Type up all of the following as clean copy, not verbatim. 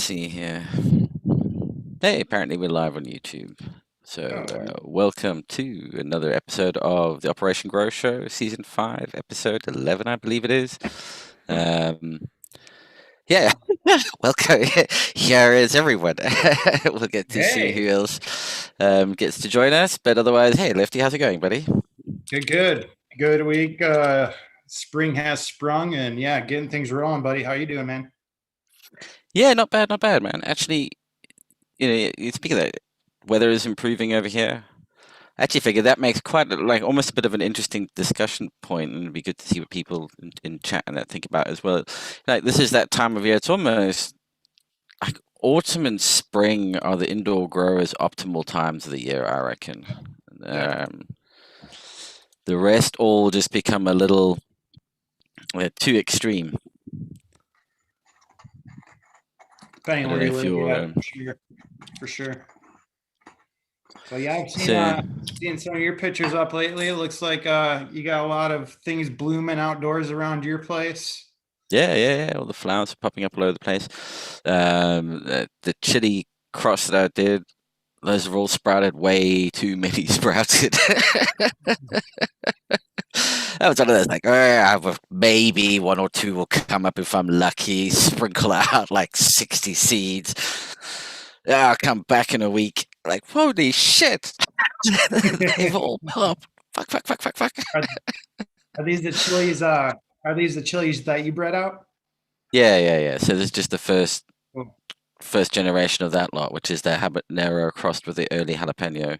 see here. Hey, apparently we're live on YouTube. So, Oh, welcome to another episode of the Operation Grow Show, Season 5, Episode 11, I believe it is. Um, yeah, welcome. Here is everyone. We'll get to see hey, who else gets to join us. But otherwise, hey, Lefty, how's it going, buddy? good week. Spring has sprung, and yeah, getting things rolling, buddy. How you doing, man? Yeah, not bad, man. Actually, speaking of that, weather is improving over here. I actually figure that makes quite like almost a bit of an interesting discussion point, and it'd be good to see what people in chat and that think about as well. Like this is that time of year; it's almost like autumn and spring are the indoor growers' optimal times of the year, I reckon. Yeah, Um, the rest all just become a little too extreme. depending I on don't where know you if live, you're. yeah, for sure. But yeah, I've seen So seen some of your pictures up lately. It looks like you got a lot of things blooming outdoors around your place. yeah. All the flowers are popping up all over the place. The chili cross that I did. Those have all sprouted way too many sprouted. That was one of those like, maybe one or two will come up if I'm lucky. Sprinkle out like 60 seeds. I'll come back in a week. Like, holy shit! They've all popped. Fuck. Are, are these the chilies? Are these the chilies that you bred out? Yeah. So this is just the Oh, first generation of that lot, which is the habanero crossed with the early jalapeno.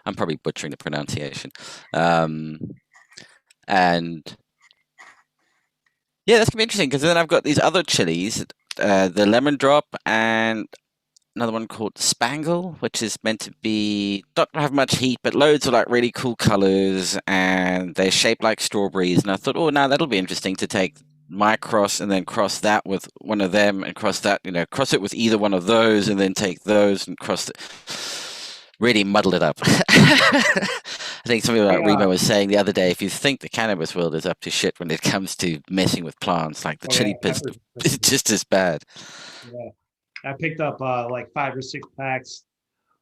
I'm probably butchering the pronunciation. Um, and yeah, that's gonna be interesting because then I've got these other chilies, the lemon drop and another one called Spangle, which is meant to be not have much heat, but loads of like really cool colors, and they're shaped like strawberries. And I thought, oh, now that'll be interesting to take my cross and then cross that with one of them, and cross that, cross it with either one of those, and then take those and cross it. Really muddled it up. I think something I like Remo was saying the other day. If you think the cannabis world is up to shit when it comes to messing with plants, like the oh yeah, chili pits peppers. is just as bad. Yeah, I picked up like 5 or 6 packs.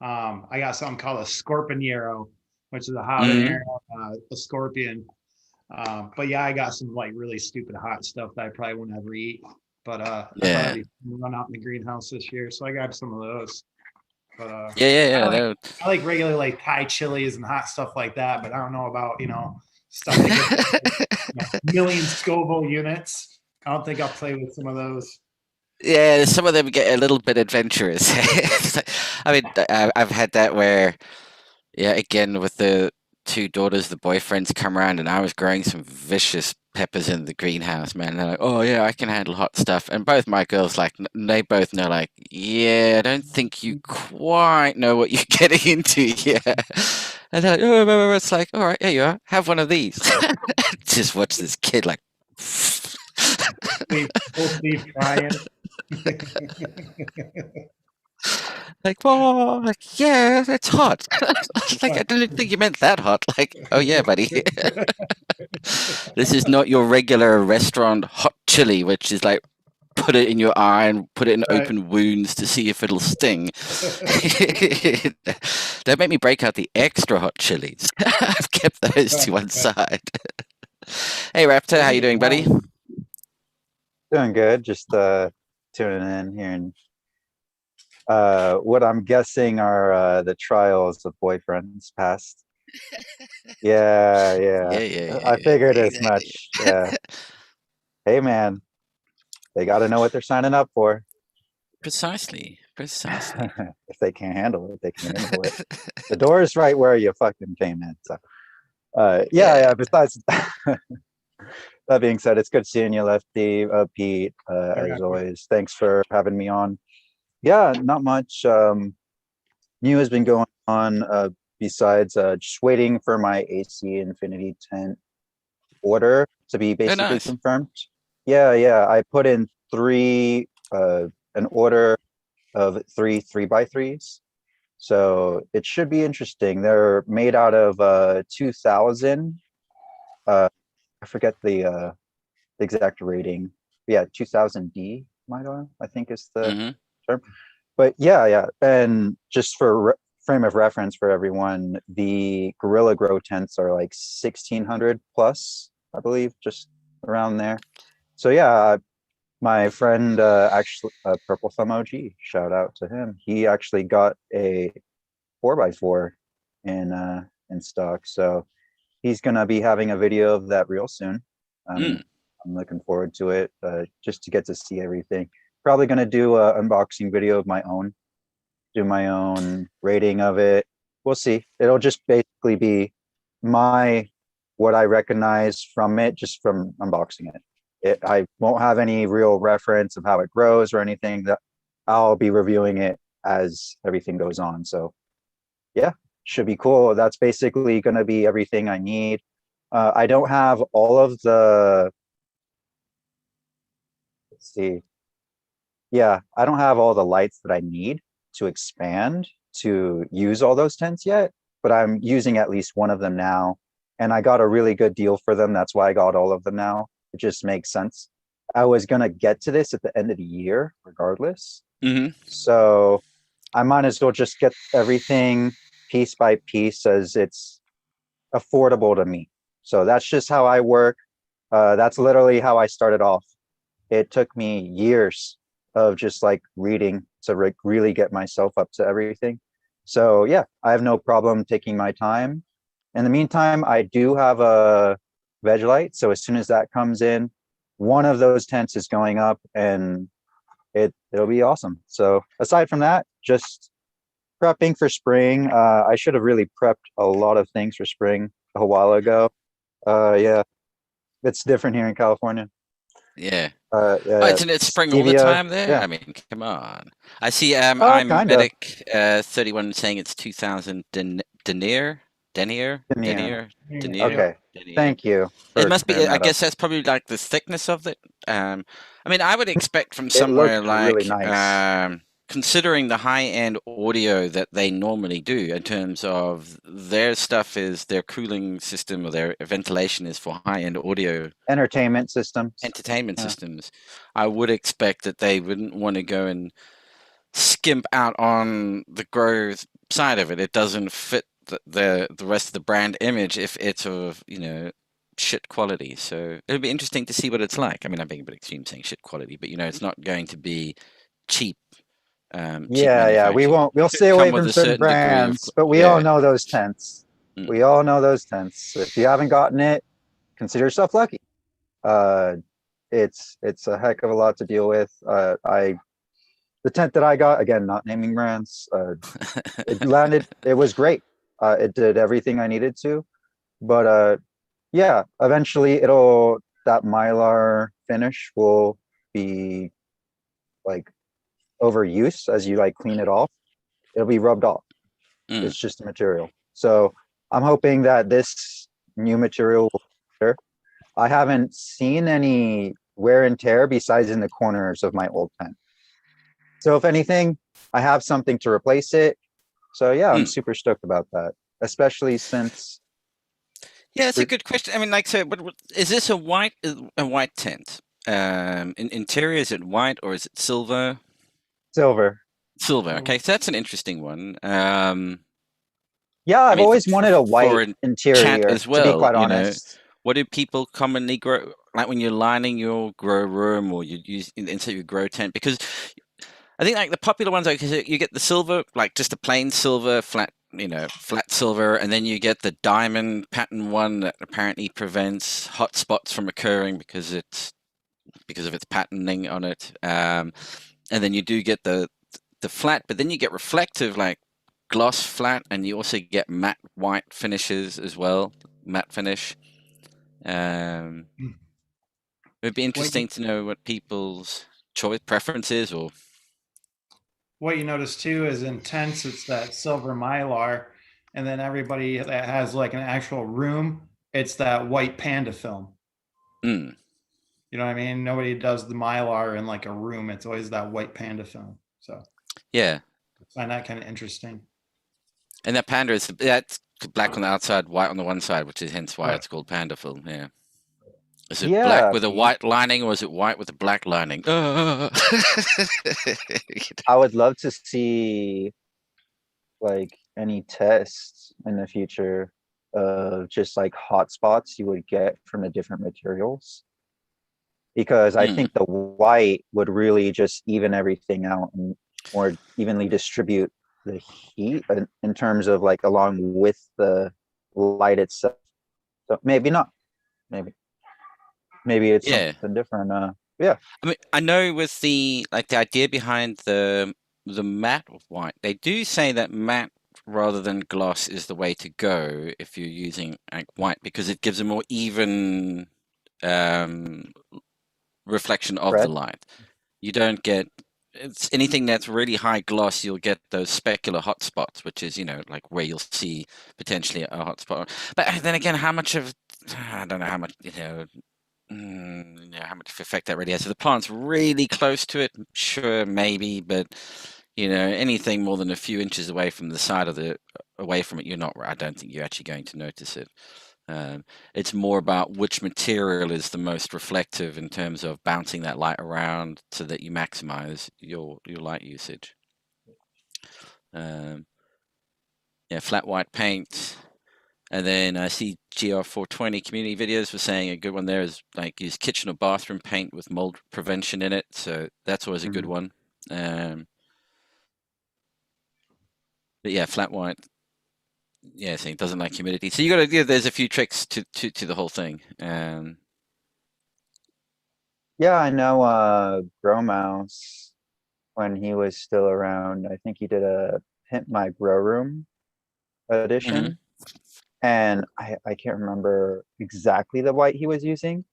I got something called a scorpionero, which is a habanero, Mm, a scorpion. But yeah, I got some like really stupid hot stuff that I probably won't ever eat. But I thought I'd yeah. be run out in the greenhouse this year, so I grabbed some of those. But Yeah. No. I like regular like Thai chilies and hot stuff like that. But I don't know about stuff that gets million Scoville units. I don't think I'll play with some of those. Yeah, some of them get a little bit adventurous. I mean, I've had that where, yeah, again with the two daughters, the boyfriends come around, and I was growing some vicious peppers in the greenhouse, man. They're like, "Oh yeah, I can handle hot stuff," and both my girls like, they both know, like, "Yeah, I don't think you quite know what you're getting into here." And they're like, "Oh," it's like, "All right, here you are, have one of these." Just watch this kid like. Both leave crying. Like, well, like, yeah, that's hot. Like, I didn't think you meant that hot. Like, oh yeah, buddy. This is not your regular restaurant hot chili, which is like put it in your eye and put it in Right. open wounds to see if it'll sting. Don't make me break out the extra hot chilies. I've kept those to one side. Hey Raptor, how you doing, buddy? Doing good. Just tuning in here and what I'm guessing are the trials of boyfriends past. Yeah. I figured as much. Yeah. Hey man, they got to know what they're signing up for. Precisely. If they can't handle it, they can't handle it. The door is right where you fucking came in. So Yeah. yeah. Besides that being said, it's good seeing you, Lefty, Pete, Yeah. as always. Thanks for having me on. Yeah, not much. New has been going on besides just waiting for my AC Infinity tent order to be Oh, basically nice. confirmed. Yeah. I put in an order of three by threes. So it should be interesting. They're made out of 2000. I forget the exact rating. Yeah, 2000D, I think is the Mm-hmm. term. But yeah. And just for frame of reference for everyone, the Gorilla Grow tents are like 1,600 plus, I believe, just around there. So yeah, my friend, actually, Purple Thumb OG, shout out to him. He actually got a 4x4 in stock. So he's gonna be having a video of that real soon. Mm. I'm looking forward to it, just to get to see everything. Probably gonna do a unboxing video of my own, do my own rating of it. We'll see. It'll just basically be what I recognize from it, just from unboxing it. I won't have any real reference of how it grows or anything. That I'll be reviewing it as everything goes on. So yeah, should be cool. That's basically going to be everything I need. I don't have all of the, let's see. Yeah, I don't have all the lights that I need to expand to use all those tents yet, but I'm using at least one of them now. And I got a really good deal for them. That's why I got all of them now. It just makes sense. I was going to get to this at the end of the year, regardless. Hmm. So I might as well just get everything piece by piece as it's affordable to me. So that's just how I work. That's literally how I started off. It took me years of just like reading to really get myself up to everything. So yeah, I have no problem taking my time. In the meantime, I do have a veg light. So as soon as that comes in, one of those tents is going up and it'll be awesome. So aside from that, just prepping for spring. I should have really prepped a lot of things for spring a while ago. Yeah, it's different here in California. Yeah. Yeah, Oh, it's spring all the stevia, time there. yeah. I mean, come on. I see. I'm Kinda. Medic 31 saying it's 2,000 denier. Denier. Denier. Okay, thank you. It for must be. clearing I that up. guess that's probably like the thickness of it. I mean, I would expect from It somewhere looked like, really nice. considering the high-end audio that they normally do in terms of their stuff is their cooling system or their ventilation is for high-end audio Entertainment systems. entertainment Yeah. systems. I would expect that they wouldn't want to go and skimp out on the grow side of it. It doesn't fit the rest of the brand image if it's of, shit quality. So it'll be interesting to see what it's like. I mean, I'm being a bit extreme saying shit quality, but it's not going to be cheap. Cheap Yeah, manufacturing. we'll stay Come away with from a certain certain degree of brands, but we all yeah. know those tents. Mm. We all know those tents. If you haven't gotten it, consider yourself lucky. It's a heck of a lot to deal with. The tent that I got, again, not naming brands, it landed, it was great. It did everything I needed to, but yeah, eventually that Mylar finish will be like overuse as you like clean it off. It'll be rubbed off. Mm. It's just a material. So I'm hoping that this new material will be better. I haven't seen any wear and tear besides in the corners of my old tent. So if anything, I have something to replace it. So yeah, I'm super stoked about that, especially since. Yeah, it's a good question. I mean, like, so, is this a white tent? Interior, is it white or is it silver? Silver. Silver. Okay, so that's an interesting one. Yeah, I've always wanted a white interior. As well, to be quite honest. What do people commonly grow? Like when you're lining your grow room or you use inside your grow tent, because I think like the popular ones, like you get the silver, like just a plain silver, flat silver, and then you get the diamond pattern one that apparently prevents hot spots from occurring because of its patterning on it. And then you do get the flat, but then you get reflective like gloss flat, and you also get matte white finishes as well, matte finish. It'd be interesting to know what people's choice preference is, or what you notice too is in tents, it's that silver Mylar, and then everybody that has like an actual room, it's that white panda film. Mm. You know what I mean? Nobody does the Mylar in like a room. It's always that white panda film. So yeah, I find that kind of interesting. And that panda that's black on the outside, white on the one side, which is hence why it's called panda film. Yeah. Is it Yeah, black with a Pete. white lining, or is it white with a black lining? I would love to see like any tests in the future of just like hotspots you would get from the different materials. Because I Hmm. think the white would really just even everything out and more evenly distribute the heat in terms of like along with the light itself. So maybe not. Maybe it's Yeah. something different. Yeah. I mean, I know with the idea behind the matte white, they do say that matte rather than gloss is the way to go if you're using like white because it gives a more even um, reflection of the Red. light. You don't get it's anything that's really high gloss, you'll get those specular hotspots, which is, like where you'll see potentially a hotspot. But then again, how much of I don't know how much, how much effect that really has. If the plant's really close to it, sure, maybe, but anything more than a few inches away from the side of away from it, I don't think you're actually going to notice it. It's more about which material is the most reflective in terms of bouncing that light around so that you maximize your light usage. Yeah, flat white paint. And then I see GR420 community videos were saying a good one there is like use kitchen or bathroom paint with mold prevention in it. So that's always a good Mhm. one. But yeah, flat white. Yeah, saying doesn't like humidity. So you got to. There's a few tricks to the whole thing. Yeah, I know Grow Mouse when he was still around. I think he did a Pimp My Grow Room Mhm. edition. And I can't remember exactly the white he was using.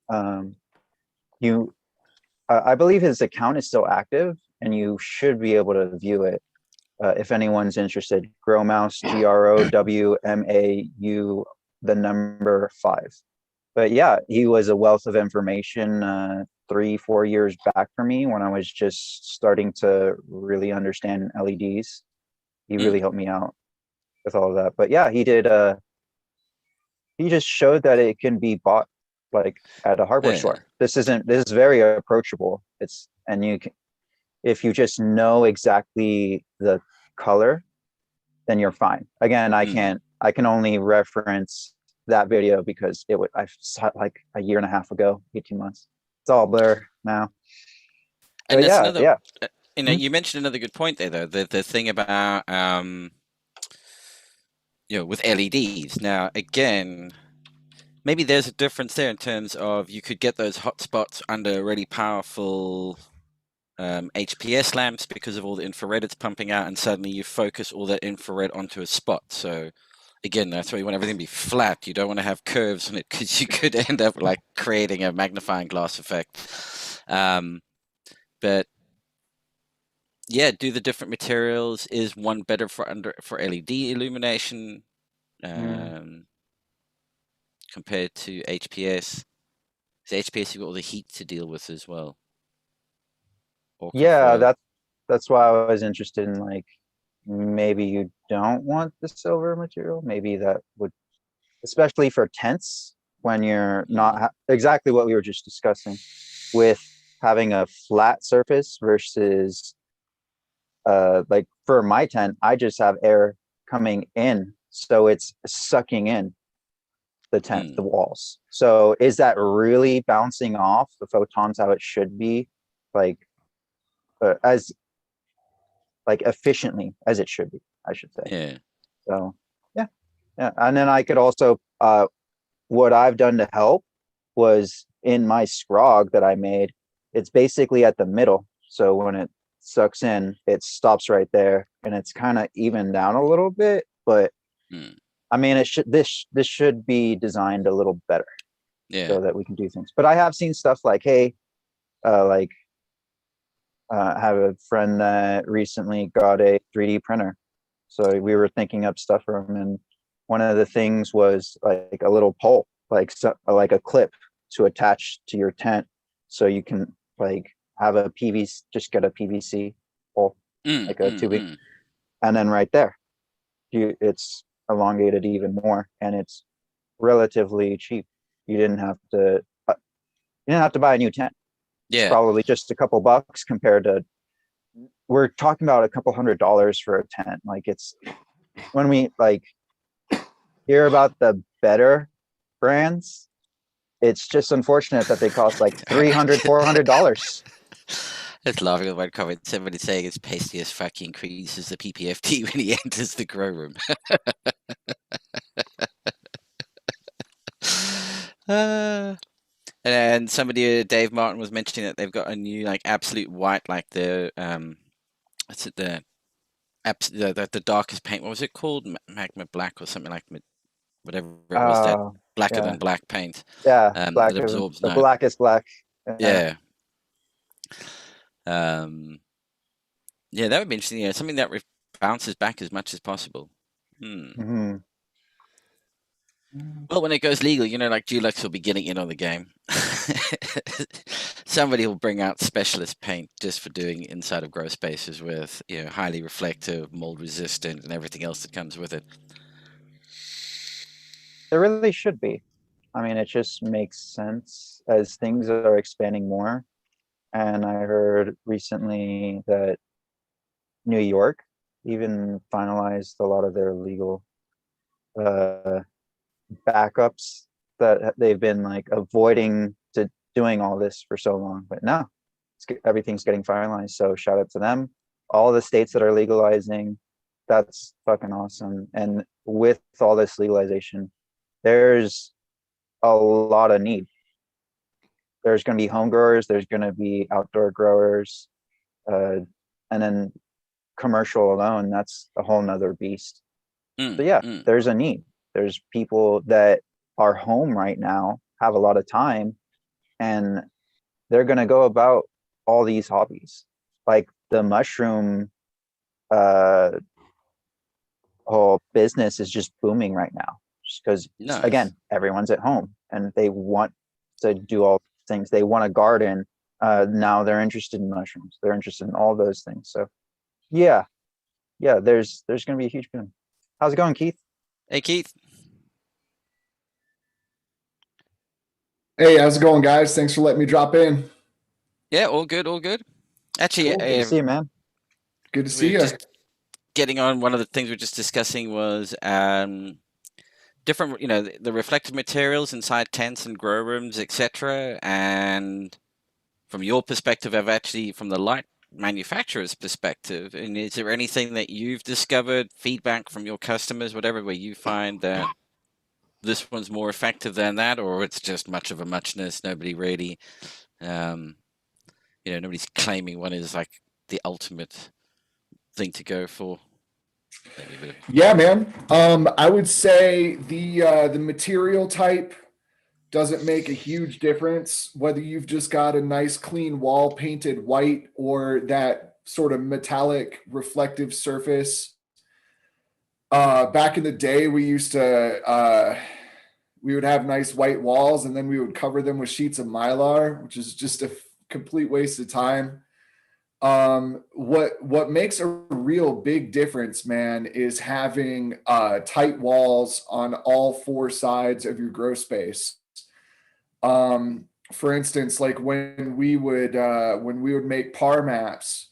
Um, you I believe his account is still active and you should be able to view it if anyone's interested. Grow Mouse, GROWMAU, the number 5. But yeah, he was a wealth of information 3-4 years back for me when I was just starting to really understand LEDs. He Mm. really helped me out with all of that. But yeah, he did. He just showed that it can be bought like at a hardware Yeah. store. This is very approachable. It's and you can, if you just know exactly the color, then you're fine. Again, Mm. I can only reference that video because I saw it like a year and a half ago, 18 months. It's all blur now. And But that's yeah, another. yeah. Hmm? You mentioned another good point there, though. The thing about with LEDs. Now, again, maybe there's a difference there in terms of you could get those hotspots under really powerful HPS lamps because of all the infrared it's pumping out, and suddenly you focus all that infrared onto a spot. So again, that's why you want everything to be flat. You don't want to have curves on it because you could end up like creating a magnifying glass effect. But yeah, do the different materials. Is one better for LED illumination Mm. compared to HPS? So HPS, you've got all the heat to deal with as well. Orca Yeah, foil. that's why I was interested in like maybe you don't want the silver material. Maybe that would, especially for tents when you're not Mm. exactly what we were just discussing with having a flat surface versus like for my tent, I just have air coming in, so it's sucking in the tent, Mm. the walls. So is that really bouncing off the photons how it should be, like as like efficiently as it should be, I should say. Yeah. So yeah, yeah. And then I could also what I've done to help was in my scrog that I made, it's basically at the middle. So when it sucks in, it stops right there and it's kind of even down a little bit, but Mm. I mean it should this should be designed a little better Yeah. so that we can do things. But I have seen stuff like, hey, like I have a friend that recently got a 3D printer. So we were thinking up stuff for him, and one of the things was like a little pole, like a clip to attach to your tent, so you can like have a PVC, just get a PVC pole, Mm, like a mm, tubing, mm. and then right there, it's elongated even more, and it's relatively cheap. You didn't have to buy a new tent. Yeah. Probably just a couple bucks compared to, we're talking about a couple $100 for a tent. Like, it's when we like hear about the better brands, it's just unfortunate that they cost like $300-$400. It's laughing at one comment. Somebody saying it's pasty as fuck increases the PPFT when he enters the grow room. And somebody, Dave Martin, was mentioning that they've got a new like absolute white, like the what's it, the darkest paint. What was it called? Magma black or something like whatever it was. That blacker Yeah. than black paint. Yeah, That absorbs the no. blackest black. Yeah. Yeah, that would be interesting. Yeah, something that bounces back as much as possible. Mm-hmm. Well, when it goes legal, like Dulux will be getting in on the game. Somebody will bring out specialist paint just for doing inside of grow spaces with, highly reflective, mold resistant, and everything else that comes with it. There really should be. I mean, it just makes sense as things are expanding more. And I heard recently that New York even finalized a lot of their legal backups that they've been like avoiding to doing all this for so long. But now everything's getting finalized. So shout out to them. All the states that are legalizing, that's fucking awesome. And with all this legalization, there's a lot of need. There's going to be home growers, there's going to be outdoor growers, and then commercial alone, that's a whole nother beast. So yeah, there's a need. There's people that are home right now, have a lot of time, and they're going to go about all these hobbies. Like the mushroom whole business is just booming right now, just because again, everyone's at home and they want to do all things. They want a garden. Now they're interested in mushrooms. They're interested in all those things. So yeah, there's going to be a huge boom. How's it going, Keith? Hey, Keith. Hey, how's it going, guys? Thanks for letting me drop in. Yeah, all good, all good. Actually, good to see you, man. Good to see you. Getting on, one of the things we were just discussing was different, the reflective materials inside tents and grow rooms, etc. And from your perspective, from the light manufacturer's perspective, and is there anything that you've discovered, feedback from your customers, whatever, where you find that this one's more effective than that, or it's just much of a muchness? Nobody really, nobody's claiming one is like the ultimate thing to go for. Yeah, man. I would say the material type doesn't make a huge difference whether you've just got a nice clean wall painted white or that sort of metallic reflective surface. Back in the day, we used to we would have nice white walls and then we would cover them with sheets of Mylar, which is just a complete waste of time. What makes a real big difference, man, is having tight walls on all four sides of your grow space. For instance, like when we would make PAR maps,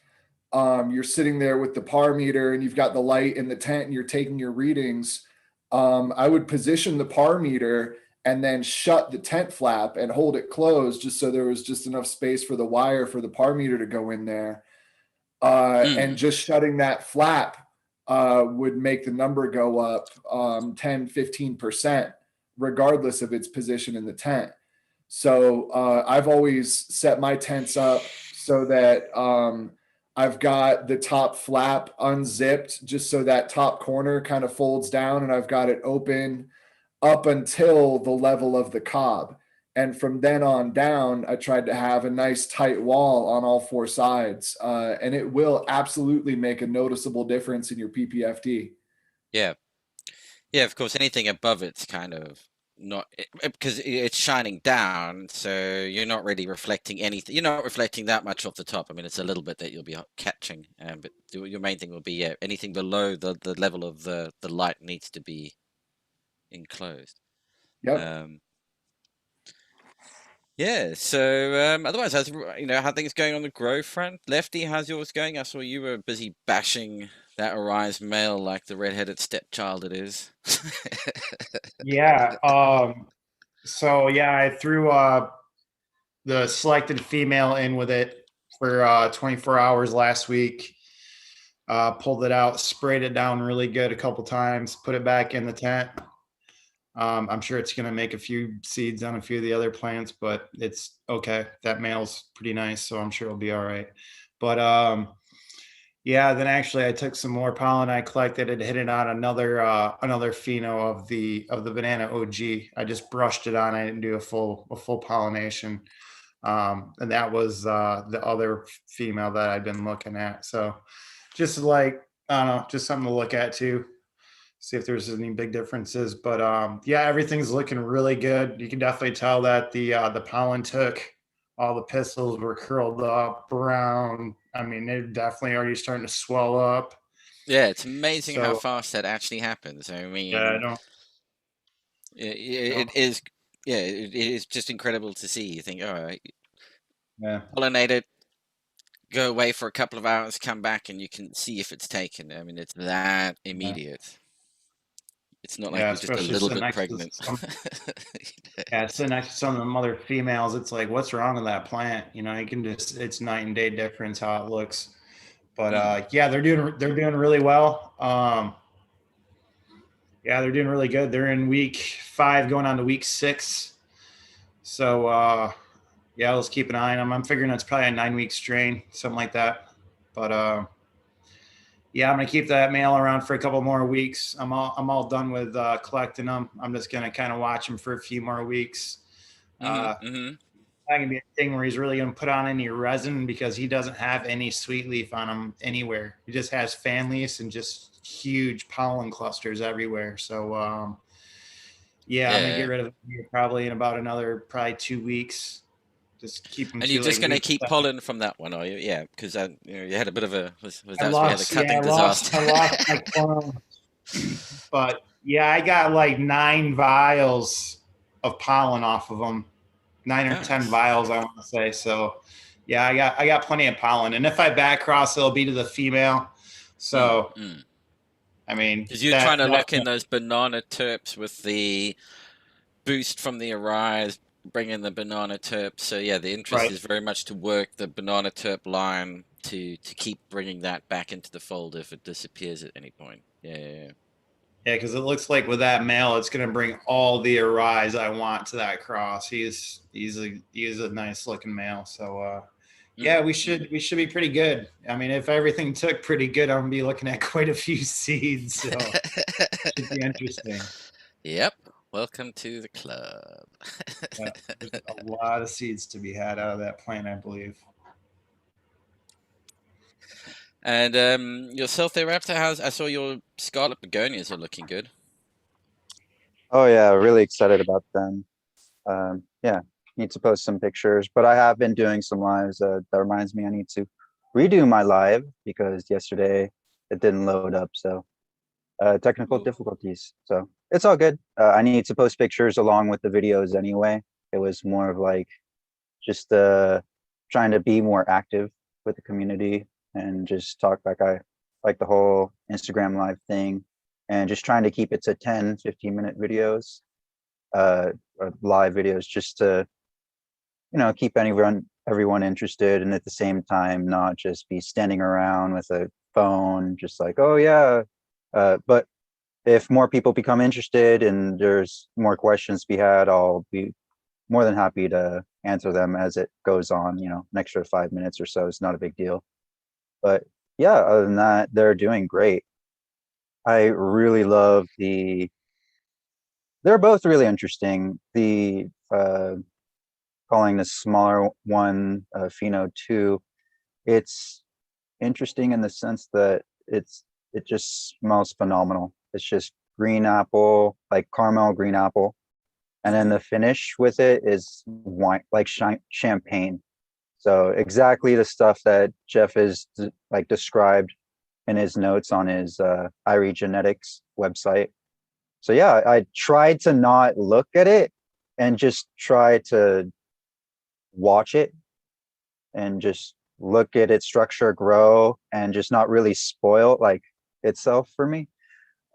you're sitting there with the PAR meter and you've got the light in the tent and you're taking your readings. I would position the PAR meter and then shut the tent flap and hold it closed just so there was just enough space for the wire for the PAR meter to go in there. And just shutting that flap would make the number go up 10-15%, regardless of its position in the tent. So I've always set my tents up so that I've got the top flap unzipped just so that top corner kind of folds down, and I've got it open up until the level of the cob. And from then on down, I tried to have a nice tight wall on all four sides. And it will absolutely make a noticeable difference in your PPFT. Yeah. Yeah, of course, anything above it's kind of not, because it's shining down, so you're not really reflecting anything. You're not reflecting that much off the top. I mean, it's a little bit that you'll be catching, but your main thing will be anything below the level of the light needs to be enclosed. Yep. Yeah. So otherwise, how's how things going on the grow front? Lefty, how's yours going? I saw you were busy bashing that Arise male like the redheaded stepchild it is. Yeah. So yeah, I threw the selected female in with it for 24 hours last week. Pulled it out, sprayed it down really good a couple times, put it back in the tent. I'm sure it's going to make a few seeds on a few of the other plants, but it's okay. That male's pretty nice, so I'm sure it'll be all right. But yeah, then actually I took some more pollen I collected and hit it on another pheno of the banana OG. I just brushed it on. I didn't do a full pollination. And that was the other female that I've been looking at. So just like I don't know, just something to look at too. See if there's any big differences. But yeah, everything's looking really good. You can definitely tell that the pollen took. All the pistils were curled up, brown. I mean, they're definitely already starting to swell up. Yeah, it's amazing how So fast that actually happens. I yeah, I mean, don't. it is. Yeah, it is just incredible to see. You think, all right, Yeah, pollinate it, go away for a couple of hours, come back, and you can see if it's taken. I mean, it's that yeah, immediate. It's not like yeah. you're just a Especially little sitting bit next to pregnant. some. Yeah, sitting next to some of them other females, it's like, what's wrong with that plant? You know, you can just it's night and day difference how it looks. But yeah, they're doing really well. Yeah, they're doing really good. They're in week 5, going on to week 6. So yeah, let's keep an eye on them. I'm figuring it's probably a 9-week strain, something like that. But yeah, I'm gonna keep that male around for a couple more weeks. I'm all done with collecting them. I'm just gonna kind of watch him for a few more weeks. Hmm. Hmm. Not gonna be a thing where he's really gonna put on any resin because he doesn't have any sweet leaf on him anywhere. He just has fan leaves and just huge pollen clusters everywhere. So yeah, I'm gonna get Yeah. rid of it probably in about another probably 2 weeks. Just keep him And to you're just like going to week keep 7. pollen from that one, are you? Yeah, because you had a bit of a was I that we had a lost, yeah, cutting disaster. I lost my clone. But yeah, I got like 9 vials of pollen off of them. 9 or 10 Nice. vials, I want to say. So yeah, I got plenty of pollen. And if I back cross, it'll be to the female. So I mean Because you're trying that to that lock in those banana terps with the boost from the Arise, bring in the banana terp. So yeah, the interest right. is very much to work the banana terp line to keep bringing that back into the fold if it disappears at any point. Yeah. Yeah, because it looks like with that male, it's going to bring all the arise I want to that cross. He's a nice looking male. So yeah, we should be pretty good. I mean, if everything took pretty good, I'm gonna be looking at quite a few seeds. So it should be interesting. Yep. Welcome to the club. Yeah, there's a lot of seeds to be had out of that plant, I believe. And yourself there, Raptor, I saw your scarlet begonias are looking good. Oh yeah, really excited about them. Yeah, need to post some pictures, but I have been doing some lives. That reminds me, I need to redo my live because yesterday it didn't load up. So technical Cool. difficulties. So it's all good. I need to post pictures along with the videos anyway. It was more of like just trying to be more active with the community and just talk like I like the whole Instagram live thing and just trying to keep it to 10-15 minute videos, or live videos, just to keep everyone interested, and at the same time not just be standing around with a phone just like, oh yeah. But if more people become interested and there's more questions to be had, I'll be more than happy to answer them as it goes on. An extra 5 minutes or so is not a big deal. But yeah, other than that, they're doing great. I really love they're both really interesting. The calling the smaller one Pheno 2, it's interesting in the sense that it just smells phenomenal. It's just green apple, like caramel green apple, and then the finish with it is wine, like champagne. So exactly the stuff that Jeff is like described in his notes on his Irie Genetics website. So yeah, I tried to not look at it and just try to watch it and just look at its structure grow and just not really spoil like itself for me.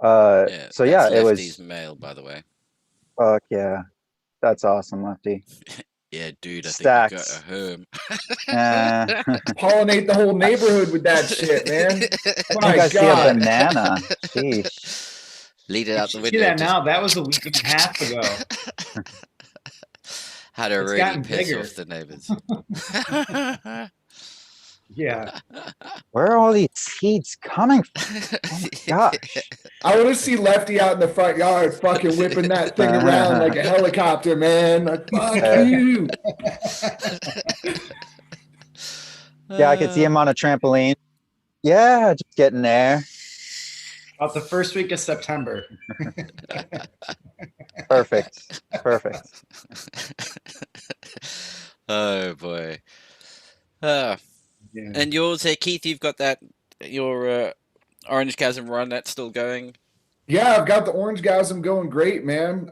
Yeah, So that's yeah, it Lefty's was, mail, by the way. fuck yeah, that's awesome, Lefty. Yeah, dude, I think you got a Stacks. home. Pollinate the whole neighborhood with that shit, man. I My think I see a God. banana. Sheesh. Lead it You out the should see window. that now. That was a week and a half ago. How to It's really gotten piss bigger. off the neighbors. Yeah. Where are all these seeds coming from? Oh my gosh. I want to see Lefty out in the front yard fucking whipping that thing around like a helicopter, man. Like, fuck you. Yeah, I could see him on a trampoline. Yeah, just getting there. About the first week of September. Perfect. Perfect. Oh boy. Uh, Yeah. and yours here, Keith, you've got that your Orange Chasm run that's still going. Yeah, I've got the Orange Gasm going great, man.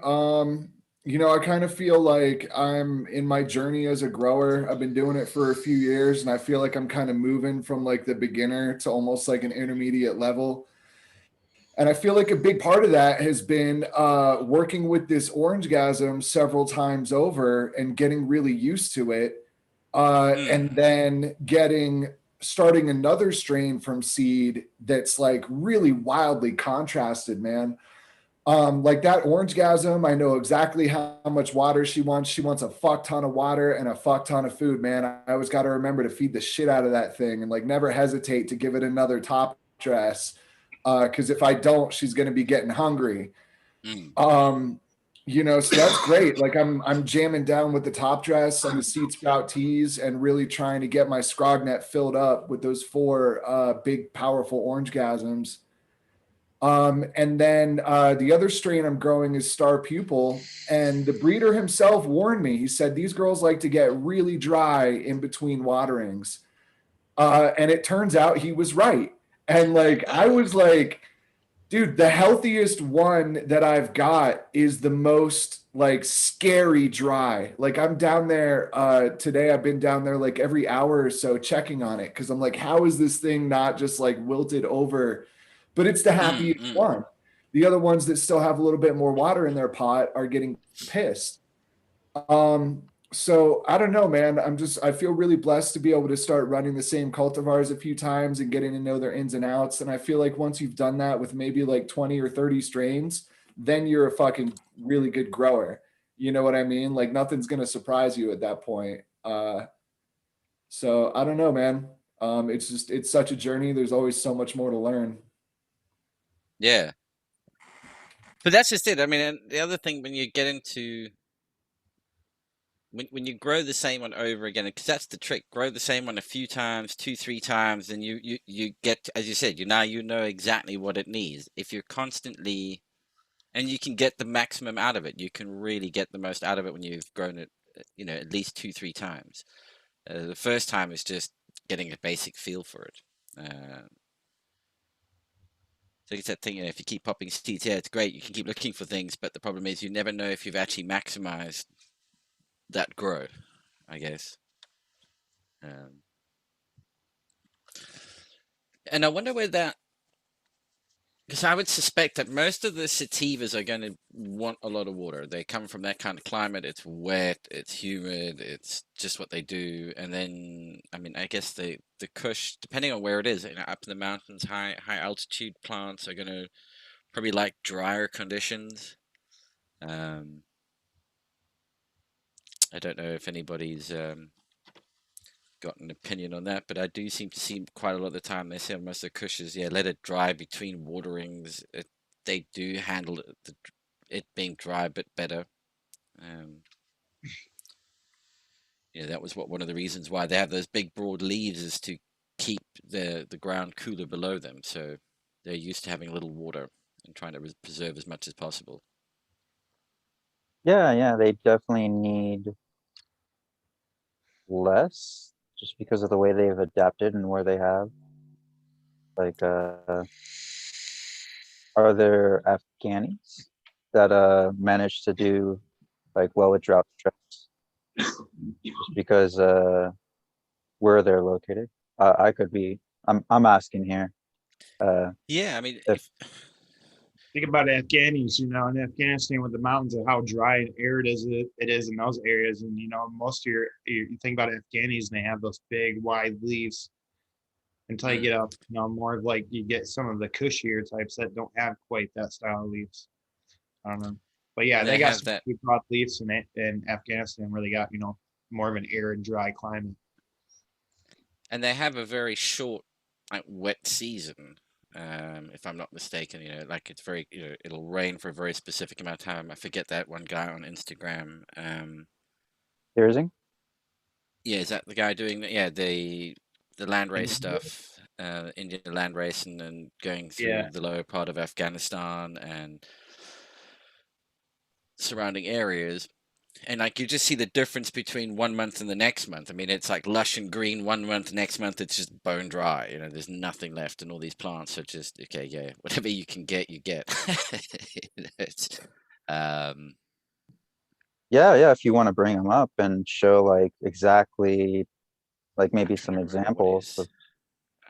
You know, I kind of feel like I'm in my journey as a grower. I've been doing it for a few years, and I feel like I'm kind of moving from like the beginner to almost like an intermediate level. And I feel like a big part of that has been working with this Orange Gasm several times over and getting really used to it. And then starting another strain from seed that's like really wildly contrasted, man. Like that Orange Gasm, I know exactly how much water she wants. She wants a fuck ton of water and a fuck ton of food, man. I always got to remember to feed the shit out of that thing and like never hesitate to give it another top dress. Because if I don't, she's going to be getting hungry. You know, so that's great. Like I'm jamming down with the top dress and the seed sprout teas and really trying to get my scrognet filled up with those 4 big, powerful Orange Gasms. And then the other strain I'm growing is Star Pupil. And the breeder himself warned me. He said, these girls like to get really dry in between waterings. And it turns out he was right. And like, I was like, dude, the healthiest one that I've got is the most like scary dry. Like I'm down there today. I've been down there like every hour or so checking on it because I'm like, how is this thing not just like wilted over? But it's the happiest one. The other ones that still have a little bit more water in their pot are getting pissed. So I don't know, man. I feel really blessed to be able to start running the same cultivars a few times and getting to know their ins and outs. And I feel like once you've done that with maybe like 20 or 30 strains, then you're a fucking really good grower. You know what I mean? Like nothing's going to surprise you at that point. So I don't know, man. It's such a journey. There's always so much more to learn. Yeah. But that's just it. I mean, and the other thing when you get into when you grow the same one over again, because that's the trick, grow the same one a few times, 2-3 times, and you get, as you said, you know exactly what it needs. If you're constantly, and you can get the maximum out of it, you can really get the most out of it when you've grown it, you know, at least 2-3 times. The first time is just getting a basic feel for it. So it's that thing, you know, if you keep popping seeds, yeah, it's great. You can keep looking for things, but the problem is you never know if you've actually maximized that grow, I guess. And I wonder where that, because I would suspect that most of the sativas are going to want a lot of water. They come from that kind of climate. It's wet, it's humid, it's just what they do. And then, I mean, I guess the Kush, depending on where it is, you know, up in the mountains, high altitude plants are going to probably like drier conditions. I don't know if anybody's got an opinion on that, but I do seem to see quite a lot of the time they say on most of the Kushes, yeah, let it dry between waterings. They do handle it being dry a bit better. Yeah, that was one of the reasons why they have those big broad leaves is to keep the ground cooler below them. So they're used to having a little water and trying to preserve as much as possible. Yeah, they definitely need less just because of the way they've adapted and where they have. Like, are there Afghanis that managed to do like well with drought stress? because where they're located. I could be. I'm asking here. Yeah, I mean, If Think about Afghanis, you know, in Afghanistan with the mountains and how dry and arid it is in those areas. And, you know, most of you think about Afghanis and they have those big wide leaves until you Mm. get up, you know, more of like you get some of the cushier types that don't have quite that style of leaves. I don't know. But yeah, and they they got have some that, pretty broad leaves in Afghanistan where they got, you know, more of an arid, dry climate. and they have a very short, like wet season. If I'm not mistaken, like it's very, it'll rain for a very specific amount of time. I forget that one guy on Instagram. Deersing, Yeah, is that the guy doing yeah, the land race stuff, Indian land race, and then going Yeah. through the lower part of Afghanistan and surrounding areas. And like you just see the difference between 1 month and the next month. I mean, it's like lush and green 1 month, next month it's just bone dry. There's nothing left, and all these plants are just okay. Yeah, whatever you can get, you get. It's, um, yeah. If you want to bring them up and show like exactly, like maybe I'm some trying to remember what examples of his.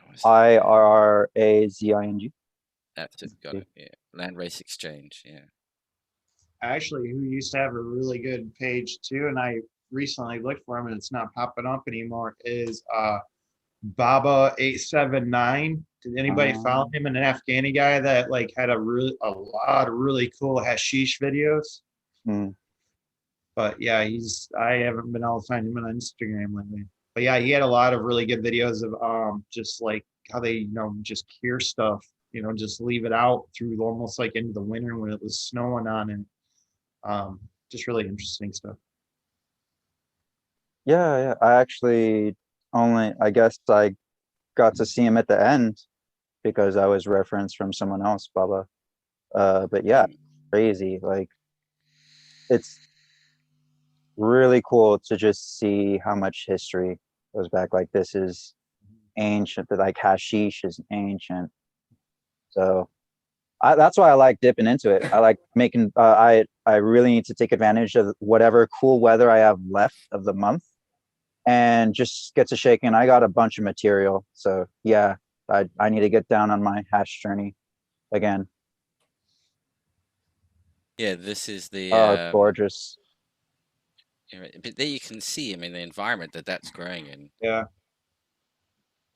What's the name? IRRAZING. That's it. Got it. Yeah, land race exchange. Yeah. Actually, who used to have a really good page too, and I recently looked for him and it's not popping up anymore, is Baba879. Did anybody follow him? An Afghani guy that like had a lot of really cool hashish videos. Mm, But yeah, I haven't been able to find him on Instagram lately. But yeah, he had a lot of really good videos of just like how they, you know, just cure stuff, you know, just leave it out through almost like into the winter when it was snowing on and just really interesting stuff. yeah. I actually I guess I got to see him at the end because I was referenced from someone else, Baba. But yeah, Mm. crazy. Like it's really cool to just see how much history goes back. Like this is ancient, like hashish is ancient. So that's why I like dipping into it. I like making. I really need to take advantage of whatever cool weather I have left of the month, and just get to shaking. I got a bunch of material, so yeah, I need to get down on my hash journey again. Yeah, this is the Oh, it's gorgeous. but there you can see, I mean, the environment that's growing in. Yeah.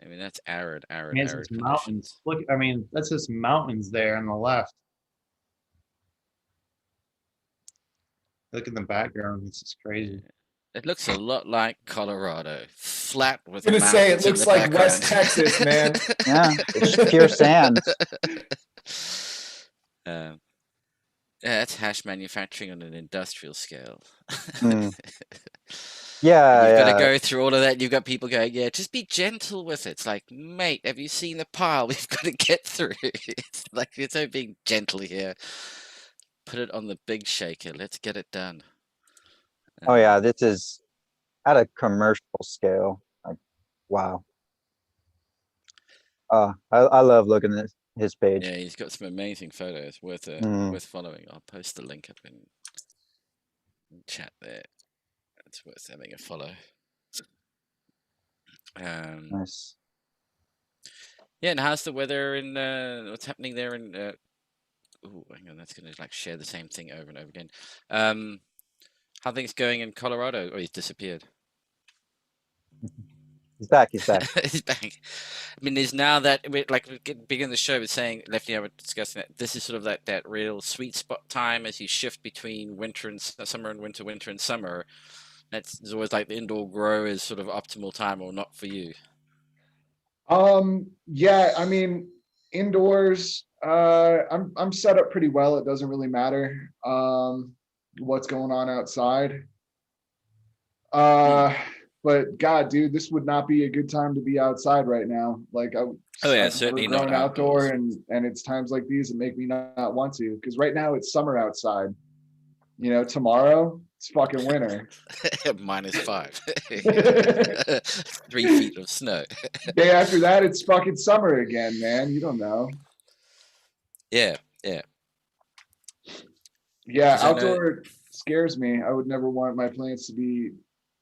I mean, that's arid, I mean, it's just mountains. conditions. Look, I mean, that's just mountains there on the left. Look in the background. It's just crazy. It looks a lot like Colorado, flat with I'm gonna say it mountains in looks the like West background. Texas, man. Yeah, it's pure sand. Yeah, that's hash manufacturing on an industrial scale. Mm. Yeah, You've got to yeah. go through all of that. You've got people going, yeah, just be gentle with it. It's like, mate, have you seen the pile we've got to get through? It's like, it's no being gentle here. Put it on the big shaker. Let's get it done. Oh yeah, this is at a commercial scale. Like, wow. I love looking at his page. Yeah, he's got some amazing photos worth following. I'll post the link up in chat there. It's worth having a follow. Nice. Yeah, and how's the weather in what's happening there in oh, hang on, that's gonna like share the same thing over and over again. How things going in Colorado? Oh, he's disappeared. He's back. He's back. He's back. I mean, there's now that like we begin the show with saying Lefty and I were discussing that this is sort of that real sweet spot time as you shift between winter and summer and winter and summer. It's always like the indoor grow is sort of optimal time or not for you. Yeah, I mean, indoors, I'm set up pretty well. It doesn't really matter what's going on outside. But God, dude, this would not be a good time to be outside right now. Like Certainly not outdoor, and it's times like these that make me not want to. Because right now it's summer outside. You know, tomorrow it's fucking winter. -5. 3 feet of snow. Day after that, it's fucking summer again, man. You don't know. Yeah. Yeah, outdoor scares me. I would never want my plants to be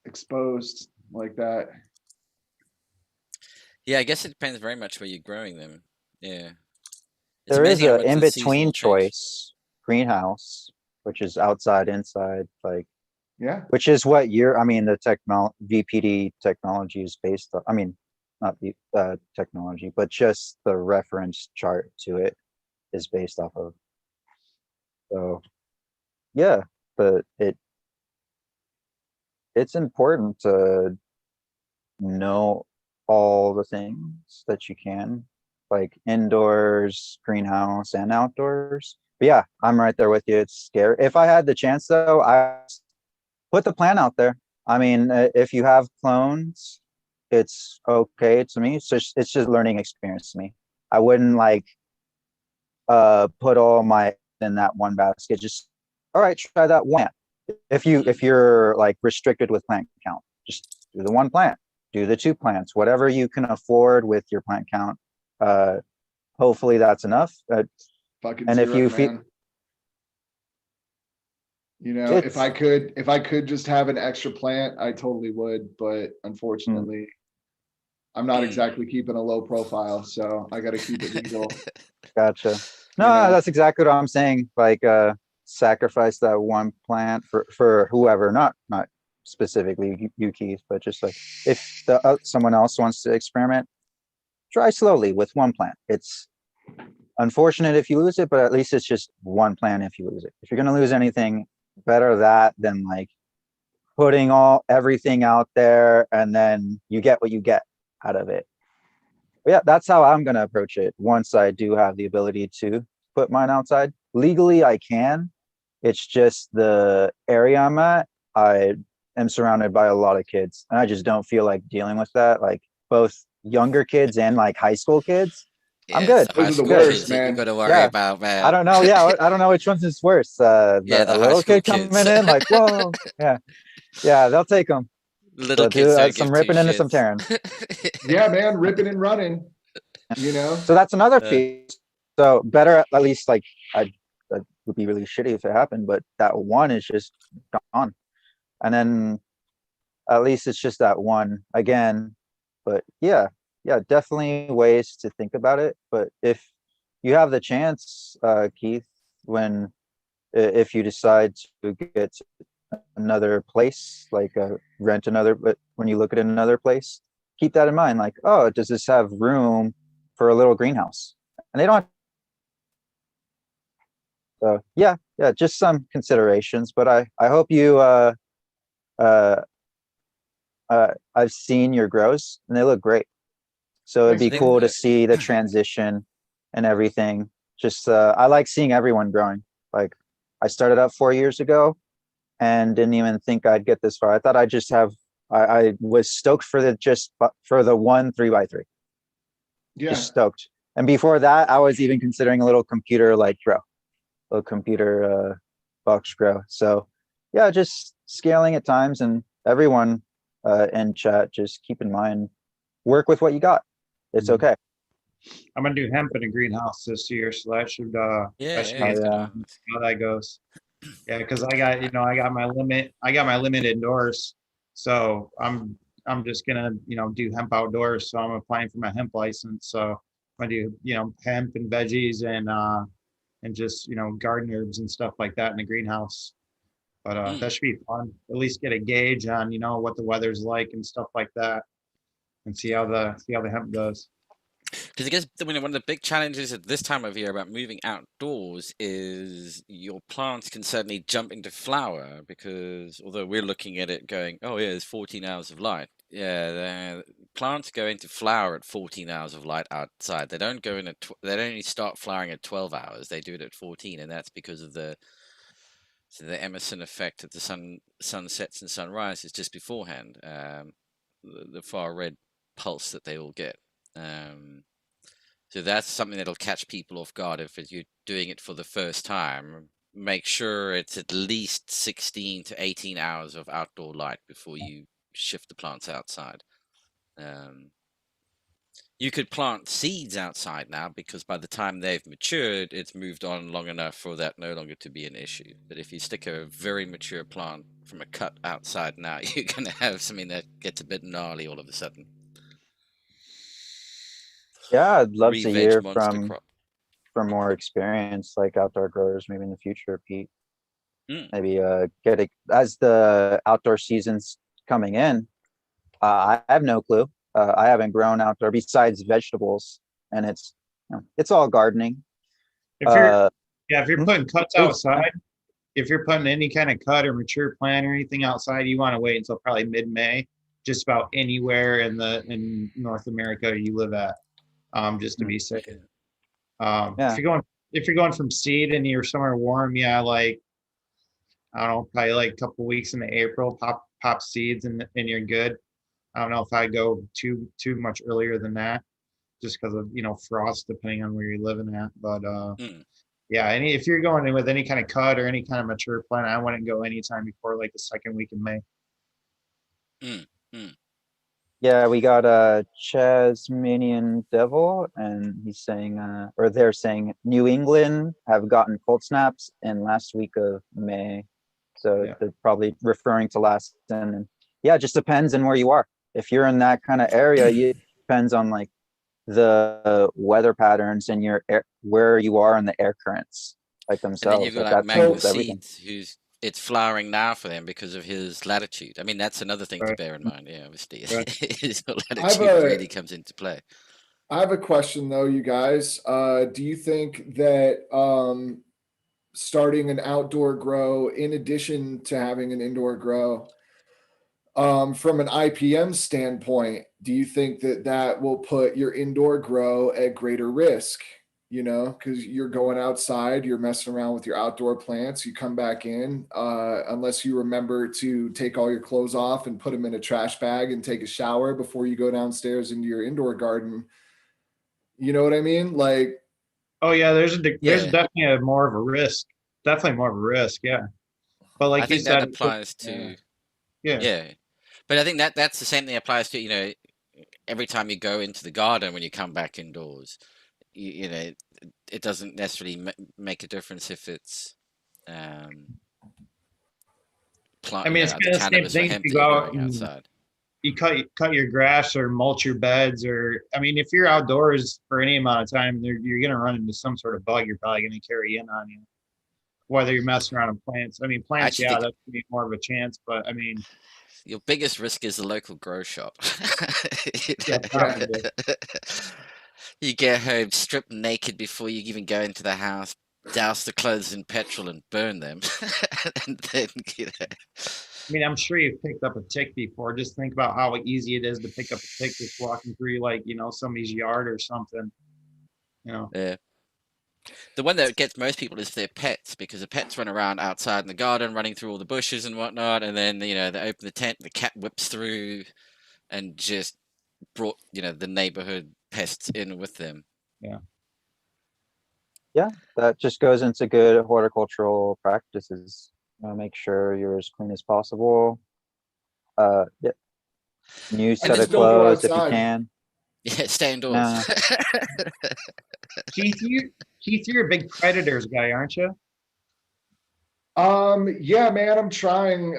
exposed like that. Yeah, I guess it depends very much where you're growing them. Yeah. It's There is amazing how a much in the seasonal between change. choice, greenhouse, which is outside, inside, like, Yeah. which is what you're, I mean, the VPD technology is based on, I mean, not the technology, but just the reference chart to it is based off of. So, yeah, but it's important to know all the things that you can, like indoors, greenhouse, and outdoors. But yeah, I'm right there with you. It's scary. If I had the chance, though, I put the plan out there. I mean, if you have clones, it's okay to me. It's just learning experience to me. I wouldn't like put all my in that one basket. Just all right, try that one. If you're like restricted with plant count, just do the one plant, do the two plants, whatever you can afford with your plant count. Hopefully that's enough. Fucking And if zero, you feel man. You know, if I could just have an extra plant, I totally would, but unfortunately, I'm not exactly keeping a low profile, so I gotta keep it legal. Gotcha. No, You know? that's exactly what I'm saying. Like, sacrifice that one plant for whoever, not specifically you, Keith, but just like if someone else wants to experiment, try slowly with one plant. It's unfortunate if you lose it, but at least it's just one plant if you lose it. If you're gonna lose anything, better that than like putting everything out there and then you get what you get out of it. But yeah, that's how I'm gonna approach it. Once I do have the ability to put mine outside legally, I can. It's just the area I'm at. I am surrounded by a lot of kids, and I just don't feel like dealing with that. Like both younger kids and like high school kids. I'm Yeah, it's good. the Those high are the school Good. kids worst, that you man. got to worry Yeah. about, man. I don't know. Yeah, I don't know which one's is worse. Yeah, the A high little school kid coming kids. in like, whoa, yeah, yeah, they'll take them. Little So do kids don't some give two ripping into some shits. tearing. Yeah, man, ripping and running, you know? So that's another Uh, piece. So better at least like I would be really shitty if it happened, but that one is just gone. And then at least it's just that one again. But yeah, definitely ways to think about it. But if you have the chance, Keith, when if you decide to get another place, like rent another, but when you look at another place, keep that in mind. Like, oh, does this have room for a little greenhouse? And they don't. So yeah, just some considerations. But I hope you uh I've seen your grows and they look great. So it'd Thanks, be think man. cool to that see the transition and everything. Just I like seeing everyone growing. Like I started up 4 years ago and didn't even think I'd get this far. I thought I'd just have I was stoked for the one 3x3. Yeah, Just stoked. And before that, I was even considering a little computer like grow, little computer box grow. So yeah, just scaling at times and everyone in chat, just keep in mind, work with what you got. It's Mhm. okay. I'm gonna do hemp in a greenhouse this year, so that should yeah, that should yeah, be it's Oh, good. yeah. how that goes. Yeah, because I got my limit. I got my limit indoors, so I'm just gonna do hemp outdoors. So I'm applying for my hemp license. So I'm gonna do hemp and veggies and just garden herbs and stuff like that in the greenhouse. But Mm. that should be fun. At least get a gauge on what the weather's like and stuff like that, and see how the hemp does. Because I guess one of the big challenges at this time of year about moving outdoors is your plants can suddenly jump into flower because although we're looking at it going, oh yeah, there's 14 hours of light. Yeah, the plants go into flower at 14 hours of light outside. They don't go in at they don't only start flowering at 12 hours. They do it at 14, and that's because of the Emerson effect of the sun sets and sunrises just beforehand. The far red pulse that they all get. So that's something that'll catch people off guard if you're doing it for the first time. Make sure it's at least 16 to 18 hours of outdoor light before you shift the plants outside. You could plant seeds outside now because by the time they've matured, it's moved on long enough for that no longer to be an issue. But if you stick a very mature plant from a cut outside now, you're going to have something that gets a bit gnarly all of a sudden. Yeah, I'd love to Re-veg hear monster crop. from more experience, like outdoor growers, maybe in the future, Pete. Mm. Maybe get it as the outdoor season's coming in. I have no clue. I haven't grown outdoor besides vegetables, and it's all gardening. If you're, Uh, yeah, if you're Hmm? putting cuts Please. outside, if you're putting any kind of cut or mature plant or anything outside, you want to wait until probably mid-May, just about anywhere in North America you live at, just to Hmm. be safe. Yeah. If you're going from seed and you're somewhere warm, yeah, like I don't know, probably like a couple weeks into April, pop seeds and you're good. I don't know if I go too much earlier than that, just because of frost, depending on where you're living at. But Mm. yeah, if you're going in with any kind of cut or any kind of mature plant, I wouldn't go anytime before like the second week in May. Mm. Mm. Yeah, we got Chasmanian Devil, and he's saying, or they're saying, New England have gotten cold snaps in last week of May. So Yeah. they're probably referring to last season. And yeah, it just depends on where you are. If you're in that kind of area, it depends on like the weather patterns and where you are in the air currents, like And then you've themselves. got Like like that Mango changes everything. Seeds, it's flowering now for them because of his latitude. I mean, that's another thing to Right. bear in mind. Yeah, obviously, Right. his I have latitude a really comes into play. I have a question though, you guys. Do you think that starting an outdoor grow in addition to having an indoor grow, from an IPM standpoint, do you think that that will put your indoor grow at greater risk? You know, because you're going outside, you're messing around with your outdoor plants, you come back in, unless you remember to take all your clothes off and put them in a trash bag and take a shower before you go downstairs into your indoor garden. You know what I mean? Like, Oh yeah, there's Yeah, definitely more of a risk. Definitely more of a risk. Yeah. But I like you think that said, applies yeah, to yeah. yeah, but I think that's the same thing applies to every time you go into the garden when you come back indoors. You know, it doesn't necessarily make a difference if it's um I plant, mean, it's either kind of the same cannabis or thing if hemp you that go you're out growing and outside. you cut your grass or mulch your beds, or I mean, if you're outdoors for any amount of time, you're gonna run into some sort of bug. You're probably gonna carry in on you, whether you're messing around with plants. I mean, I plants, actually yeah, think that's gonna be more of a chance. But I mean, your biggest risk is the local grow shop. You yeah, know? probably. You get home stripped naked before you even go into the house, douse the clothes in petrol and burn them, and then I mean, I'm sure you've picked up a tick before. Just think about how easy it is to pick up a tick just walking through, like, somebody's yard or something. You know, yeah. The one that gets most people is their pets, because the pets run around outside in the garden, running through all the bushes and whatnot, and then they open the tent, the cat whips through, and just brought the neighborhood pests in with them. yeah. Yeah, that just goes into good horticultural practices. Make sure you're as clean as possible. Yeah, new and set And of just don't go clothes if you outside. can. yeah, stay indoors. Nah, Keith, you're a big predators guy, aren't you? Yeah, man, I'm trying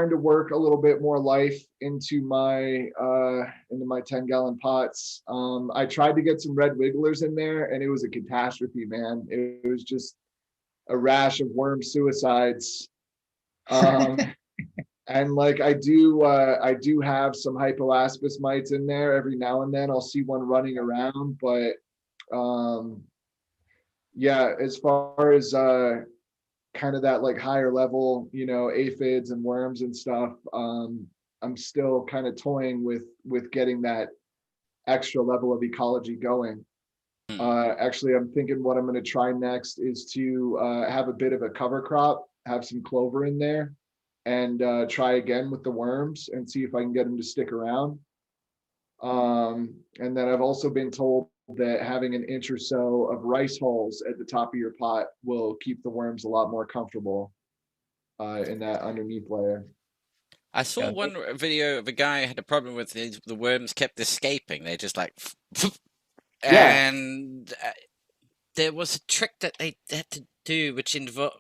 to work a little bit more life into my 10-gallon pots. I tried to get some red wigglers in there and it was a catastrophe, man. It was just a rash of worm suicides. Um, and like I do have some hypoaspis mites in there. Every now and then I'll see one running around, but um yeah, as far as kind of that like higher level, aphids and worms and stuff, I'm still kind of toying with getting that extra level of ecology going. Hmm. Actually, I'm thinking what I'm going to try next is to have a bit of a cover crop, have some clover in there, and try again with the worms and see if I can get them to stick around. And then I've also been told that having an inch or so of rice hulls at the top of your pot will keep the worms a lot more comfortable in that underneath layer. I saw Yeah. one video of a guy who had a problem with the worms kept escaping. They just like, Yeah. and there was a trick that they had to do, which involved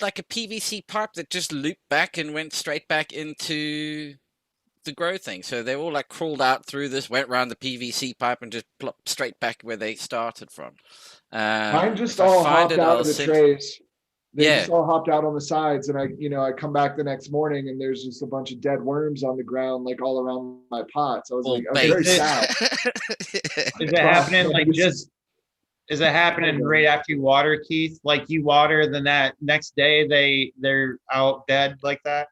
like a PVC pipe that just looped back and went straight back into the grow thing. So they all like crawled out through this, went around the PVC pipe, and just plopped straight back where they started from. Mine just If I all find hopped it, out I'll of the send. trays. They Yeah. just all hopped out on the sides, and I come back the next morning, and there's just a bunch of dead worms on the ground, like all around my pots. I was All like, I was very baked. sad. Is it happening But like it's- just? Is it happening right after you water, Keith? Like you water, then that next day they're out dead like that?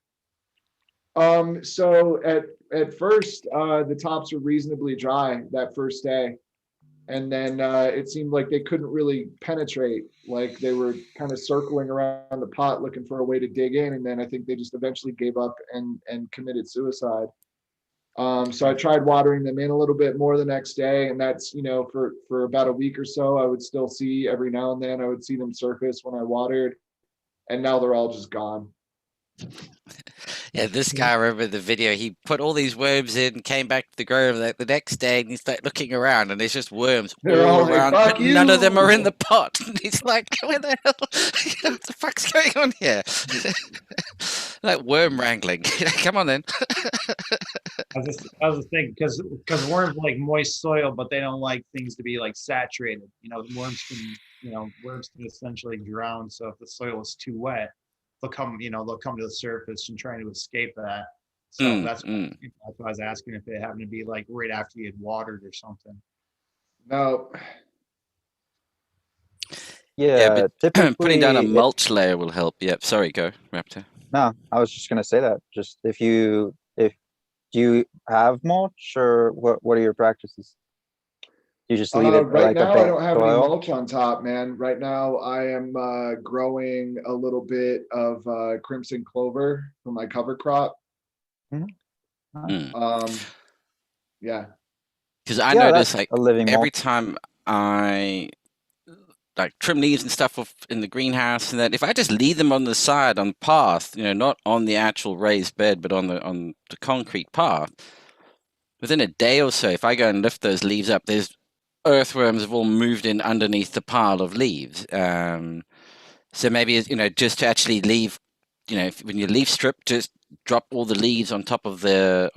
So at first, the tops were reasonably dry that first day. And then it seemed like they couldn't really penetrate. Like they were kind of circling around the pot looking for a way to dig in. And then I think they just eventually gave up and committed suicide. So I tried watering them in a little bit more the next day. And that's, for about a week or so, I would still see every now and then I would see them surface when I watered. And now they're all just gone. Yeah, this guy, I remember the video, he put all these worms in, came back to the grove the next day, and he's like looking around, and there's just worms They're all all like, around, "Fuck but none of them are in you." the pot. And he's like, where the hell, what the fuck's going on here? Like worm wrangling. Come on then. I was just thinking because worms like moist soil, but they don't like things to be like saturated. Worms can essentially drown. So if the soil is too wet, they'll come to the surface and trying to escape that. So that's why I was asking if it happened to be like right after you had watered or something. No. Yeah, but typically putting down a it- mulch layer will help. Yep. Sorry, go, Raptor. No, I was just gonna say that. Just if do you have mulch, or what are your practices? You just leave it Right like now, a I don't have any soil? mulch on top, man. Right now, I am growing a little bit of crimson clover for my cover crop. Yeah. Because I Yeah, notice that's like a living every mulch. time I like trim leaves and stuff off in the greenhouse, and that if I just leave them on the side on the path, not on the actual raised bed, but on the concrete path, within a day or so, if I go and lift those leaves up, there's earthworms have all moved in underneath the pile of leaves. So maybe just to actually leave, when you leaf strip, just drop all the leaves on top of the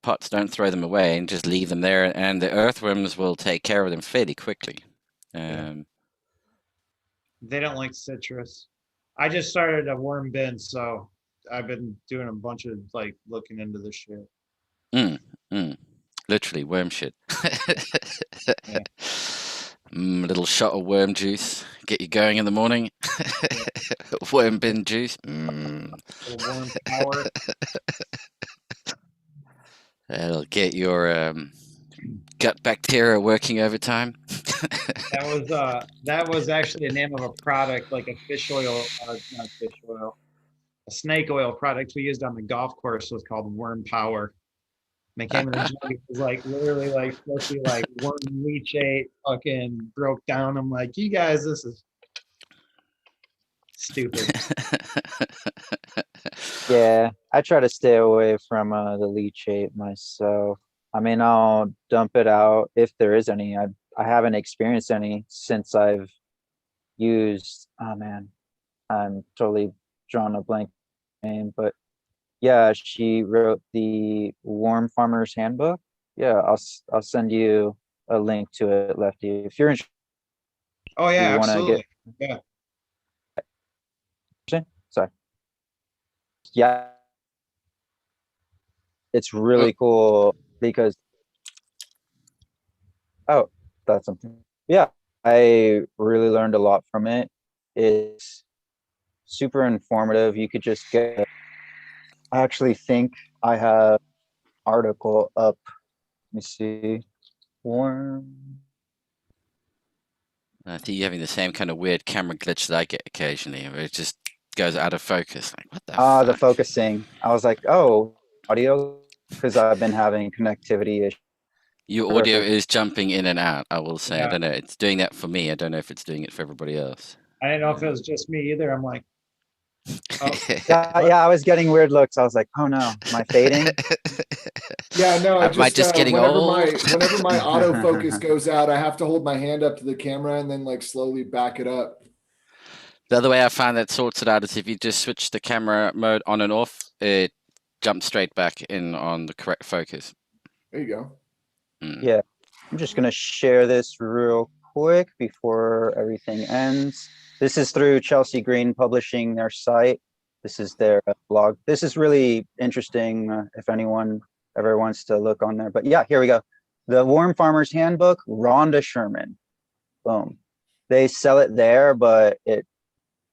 pots. Don't throw them away, and just leave them there, and the earthworms will take care of them fairly quickly. They don't like citrus. I just started a worm bin, so I've been doing a bunch of like looking into this shit. Literally worm shit. Yeah. Little shot of worm juice, get you going in the morning. Worm bin juice. Little worm power. That'll get your gut bacteria working overtime. That was actually the name of a product, like a fish oil, not fish oil, a snake oil product we used on the golf course was called Worm Power. And they came in a jug. It was like literally like supposed to be like worm leachate, fucking broke down. I'm like, you guys, this is stupid. Yeah, I try to stay away from the leachate myself. I mean, I'll dump it out if there is any. I haven't experienced any since I've used. Oh man, I'm totally drawing a blank name, but yeah, she wrote the Worm Farmer's Handbook. Yeah, I'll send you a link to it, Lefty, if you're interested. Oh yeah, You wanna absolutely. get- Yeah. Sorry. Yeah, it's really cool because that's something. Yeah, I really learned a lot from it. It's super informative. You could just get. I actually think I have an article up. Let me see. Worm. I think you're having the same kind of weird camera glitch that I get occasionally, where it just goes out of focus. Like, what the The fuck? focusing. I was like, oh, audio, because I've been having connectivity issues. Your audio is jumping in and out, I will say. I Yeah. don't know. It's doing that for me. I don't know if it's doing it for everybody else. I didn't know if it was just me either. I'm like, Yeah, I was getting weird looks. I was like, oh no, am I fading? Yeah, no, Am I just getting whenever old? whenever my autofocus goes out, I have to hold my hand up to the camera and then like slowly back it up. The other way I found that sorts it out is if you just switch the camera mode on and off, it jumps straight back in on the correct focus. There you go. Mm. Yeah, I'm just gonna share this real quick before everything ends. This is through Chelsea Green Publishing, their site. This is their blog. This is really interesting if anyone ever wants to look on there. But yeah, here we go. The Worm Farmer's Handbook, Rhonda Sherman. Boom. They sell it there, but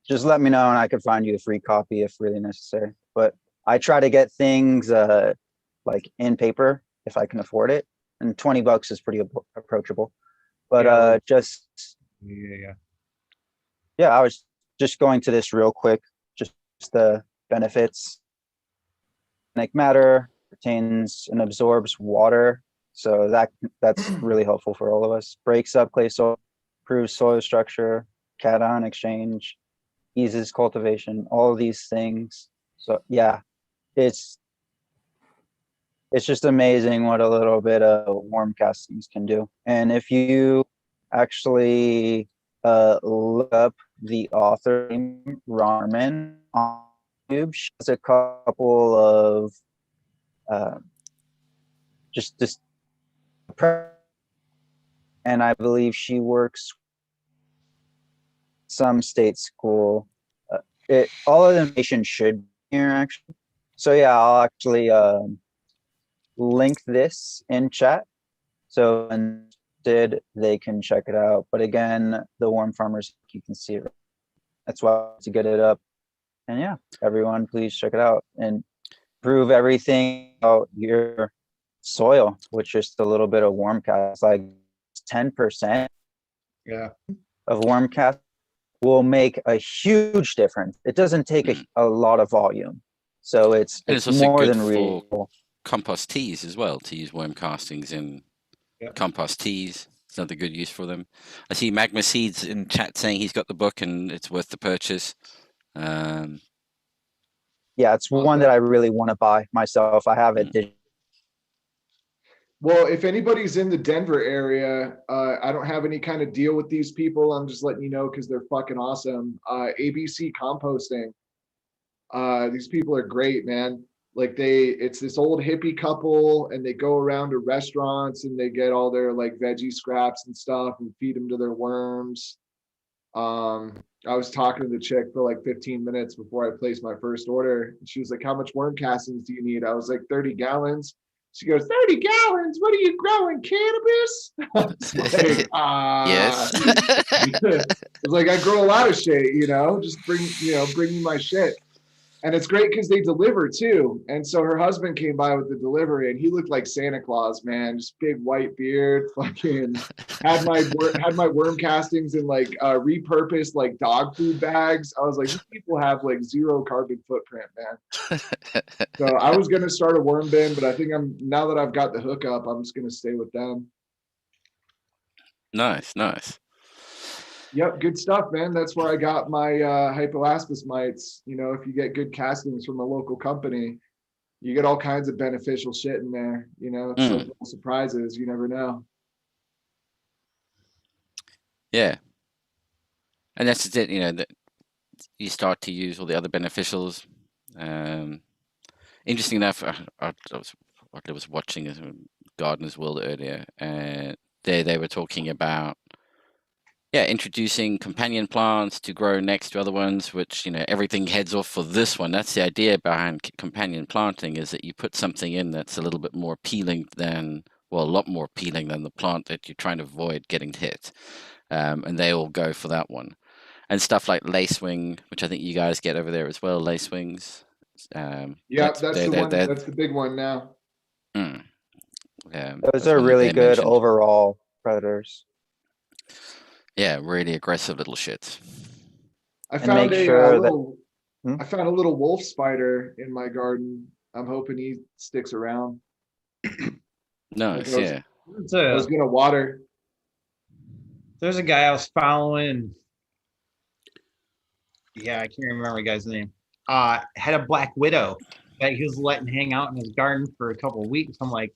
just let me know and I could find you a free copy if really necessary. But I try to get things like in paper if I can afford it. And $20 is pretty approachable. But Yeah. just Yeah. yeah, I was just going to this real quick, just the benefits. Organic matter retains and absorbs water, so that's really helpful for all of us. Breaks up clay soil, improves soil structure, cation exchange, eases cultivation, all of these things. So yeah, it's just amazing what a little bit of worm castings can do. And if you actually look up the author Rarman on YouTube, she has a couple of just this, and I believe she works some state school. All of the information should be here actually. So yeah, I'll actually link this in chat. So instead they can check it out. But again, the Worm Farmers, you can see it. That's why to get it up. And yeah, everyone, please check it out and prove everything about your soil with just a little bit of worm cast, like 10% Yeah. of worm cast will make a huge difference. It doesn't take a lot of volume. So it's also more good than for real. compost teas as well, to use worm castings in compost teas. It's another good use for them. I see Magma Seeds in chat saying he's got the book and it's worth the purchase. Yeah, it's one that I really want to buy myself. I have it. Well, if anybody's in the Denver area, I don't have any kind of deal with these people. I'm just letting you know because they're fucking awesome. ABC Composting. These people are great, man. Like it's this old hippie couple and they go around to restaurants and they get all their like veggie scraps and stuff and feed them to their worms. I was talking to the chick for like 15 minutes before I placed my first order. She was like, how much worm castings do you need? I was like, 30 gallons. She goes, 30 gallons? What are you growing, cannabis? Like, yes. It's like, I grow a lot of shit, just bring me my shit. And it's great because they deliver too. And so her husband came by with the delivery and he looked like Santa Claus, man. Just big white beard, fucking had my worm castings in like repurposed like dog food bags. I was like, these people have like zero carbon footprint, man. So I was gonna start a worm bin, but I think now that I've got the hookup, I'm just gonna stay with them. Nice. Yep, good stuff, man. That's where I got my hypoaspis mites. If you get good castings from a local company, you get all kinds of beneficial shit in there. It's like little surprises. You never know. Yeah. And that's it, that you start to use all the other beneficials. Interesting enough, I was watching Gardener's World earlier, and they were talking about introducing companion plants to grow next to other ones, which everything heads off for this one. That's the idea behind companion planting, is that you put something in that's a little bit more appealing a lot more appealing than the plant that you're trying to avoid getting hit, and they all go for that one. And stuff like lacewing, which I think you guys get over there as well, lacewings. That's the one. That's the big one now. Those are really good overall predators. Yeah, really aggressive little shits. I found a little wolf spider in my garden. I'm hoping he sticks around. Nice, I was gonna water. There's a guy I was following. Yeah, I can't remember the guy's name. had a black widow that he was letting hang out in his garden for a couple of weeks. I'm like,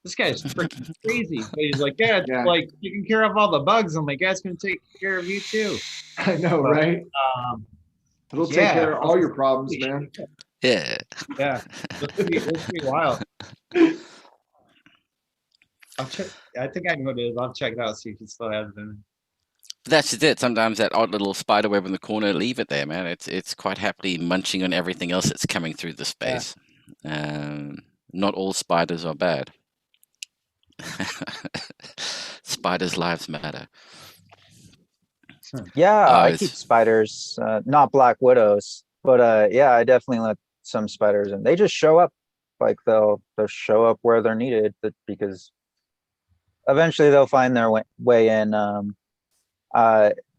this guy's freaking crazy. But he's like, yeah, it's Yeah. like taking care of all the bugs. I'm like, yeah, it's gonna take care of you too. I know, But, right? Um, It'll take yeah, care of all your problems, holy man. shit. Yeah. Yeah, that's pretty wild. I'll check. I think I know what it is. I'll check it out, see if it still has it in. That's just it. Sometimes that odd little spider web in the corner, leave it there, man. It's quite happily munching on everything else that's coming through the space. Not all spiders are bad. Spiders' lives matter. Yeah, Oh, I it's- keep spiders, not black widows, but yeah, I definitely let some spiders in. They just show up, like they'll show up where they're needed because eventually they'll find their way in.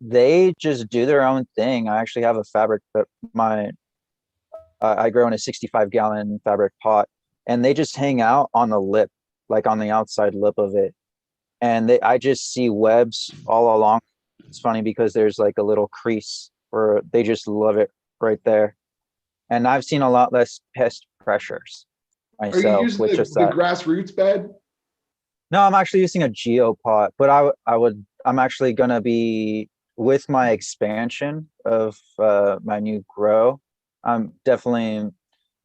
They just do their own thing. I actually have a fabric that I grow in a 65-gallon fabric pot, and they just hang out on the lip, like on the outside lip of it, and I just see webs all along. It's funny because there's like a little crease where they just love it right there. And I've seen a lot less pest pressures Are you myself using with the just that. grassroots bed? No, I'm actually using a geopot, but I'm actually gonna be with my expansion of my new grow. I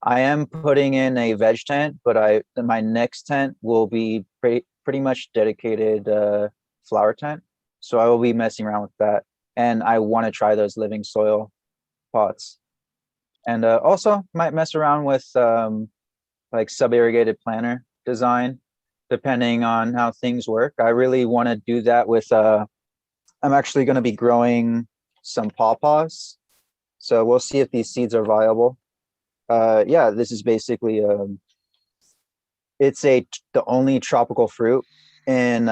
am putting in a veg tent, but my next tent will be pretty much dedicated flower tent. So I will be messing around with that, and I want to try those living soil pots, and also might mess around with like sub-irrigated planter design, depending on how things work. I really want to do that with. I'm actually going to be growing some pawpaws, so we'll see if these seeds are viable. Yeah, this is basically it's the only tropical fruit in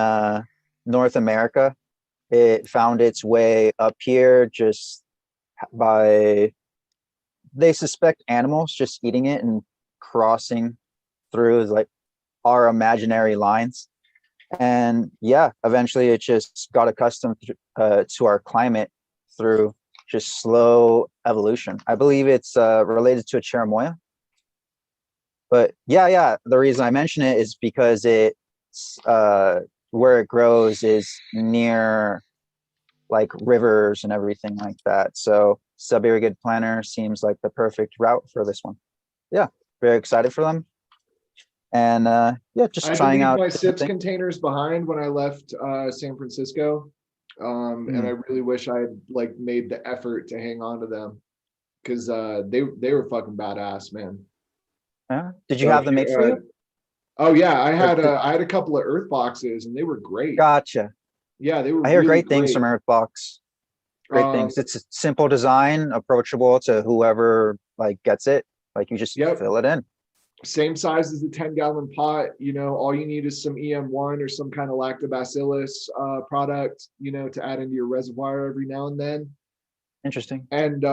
North America. It found its way up here just by, they suspect animals just eating it and crossing through like our imaginary lines. And yeah, eventually it just got accustomed to our climate through just slow evolution. I believe it's related to a cherimoya. But yeah, the reason I mention it is because it's where it grows is near like rivers and everything like that. So sub-irrigated planter seems like the perfect route for this one. Yeah, very excited for them. And yeah, just I trying had to out leave my different SIPS things. containers behind when I left San Francisco. And I really wish I had like made the effort to hang on to them because they were fucking badass, man. Yeah. Did you So have them made for you? Oh yeah, I had did- I had a couple of earth boxes and they were great. Gotcha. Yeah, they were I hear really great things from Earthbox. Great things. Um, It's a simple design, approachable to whoever like gets it. Like you just Yep. fill it in. Same size as the 10-gallon pot. You know, all you need is some EM1 or some kind of lactobacillus product, you know, to add into your reservoir every now and then. Interesting. And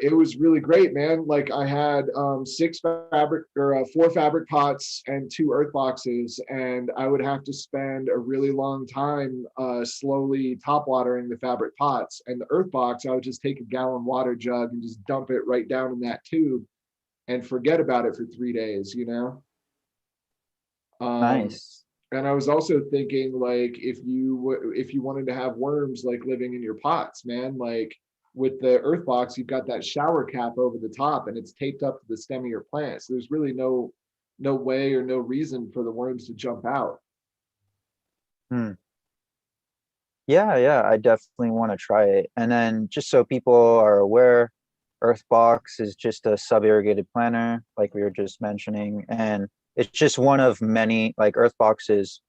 it was really great, man. Like I had 4 fabric pots and 2 earth boxes, and I would have to spend a really long time slowly top watering the fabric pots. And the earth box, I would just take a gallon water jug and just dump it right down in that tube and forget about it for 3 days, you know? Nice. And I was also thinking, like, if you wanted to have worms like living in your pots, man, like with the earth box, you've got that shower cap over the top and it's taped up to the stem of your plant. So there's really no way or no reason for the worms to jump out. Yeah, I definitely want to try it. And then just so people are aware, Earthbox is just a sub-irrigated planter, like we were just mentioning, and it's just one of many. Like Earthbox is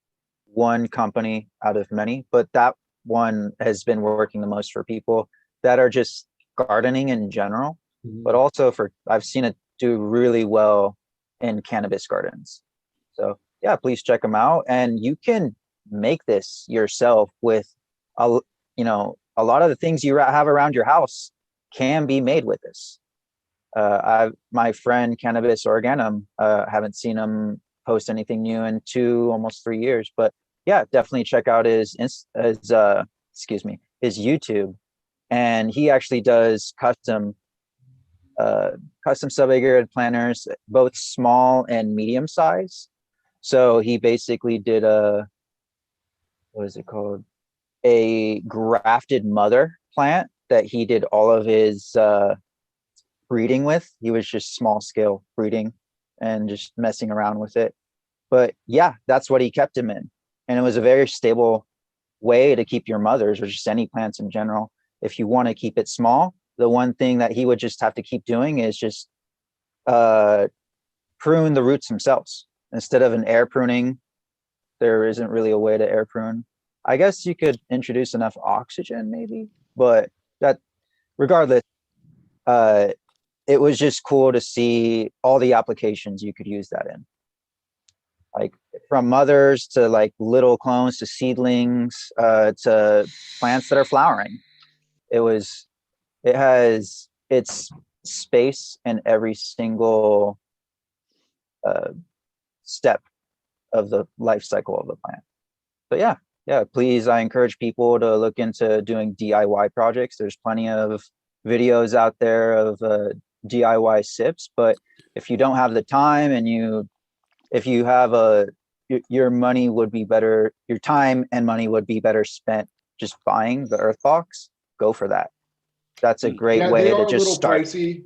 one company out of many, but that one has been working the most for people that are just gardening in general, but also I've seen it do really well in cannabis gardens. So yeah, please check them out, and you can make this yourself with a lot of the things you have around your house can be made with this. My friend Cannabis Organum, haven't seen him post anything new in almost 3 years, but yeah, definitely check out his YouTube. And he actually does custom custom sub-acre planters, both small and medium size. So he basically did what is it called? A grafted mother plant that he did all of his breeding with. He was just small scale breeding and just messing around with it. But yeah, that's what he kept him in. And it was a very stable way to keep your mothers, or just any plants in general. If you want to keep it small, the one thing that he would just have to keep doing is just prune the roots themselves. Instead of an air pruning, there isn't really a way to air prune. I guess you could introduce enough oxygen maybe, but that regardless, it was just cool to see all the applications you could use that in. Like from mothers to like little clones to seedlings to plants that are flowering. It has its space in every single step of the life cycle of the plant. But yeah, please, I encourage people to look into doing DIY projects. There's plenty of videos out there of DIY SIPs, but if you don't have the time and if you have your money would be better, your time and money would be better spent just buying the earth box, go for that. That's a great way to just start. Pricey.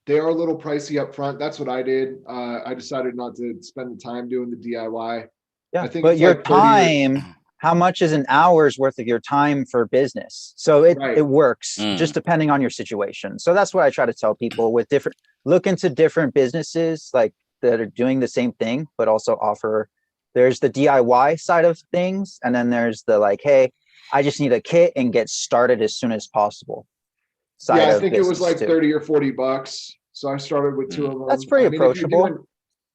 They are a little pricey up front. That's what I did. I decided not to spend the time doing the DIY. Yeah, I think but it's your like 30 time, how much is an hour's worth of your time for business? So Right. it works just depending on your situation. So that's what I try to tell people with look into different businesses like that are doing the same thing, but also offer, there's the DIY side of things. And then there's the like, hey, I just need a kit and get started as soon as possible. Yeah, I think it was like 30 or 40 bucks. So I started with 2 of them. That's pretty approachable.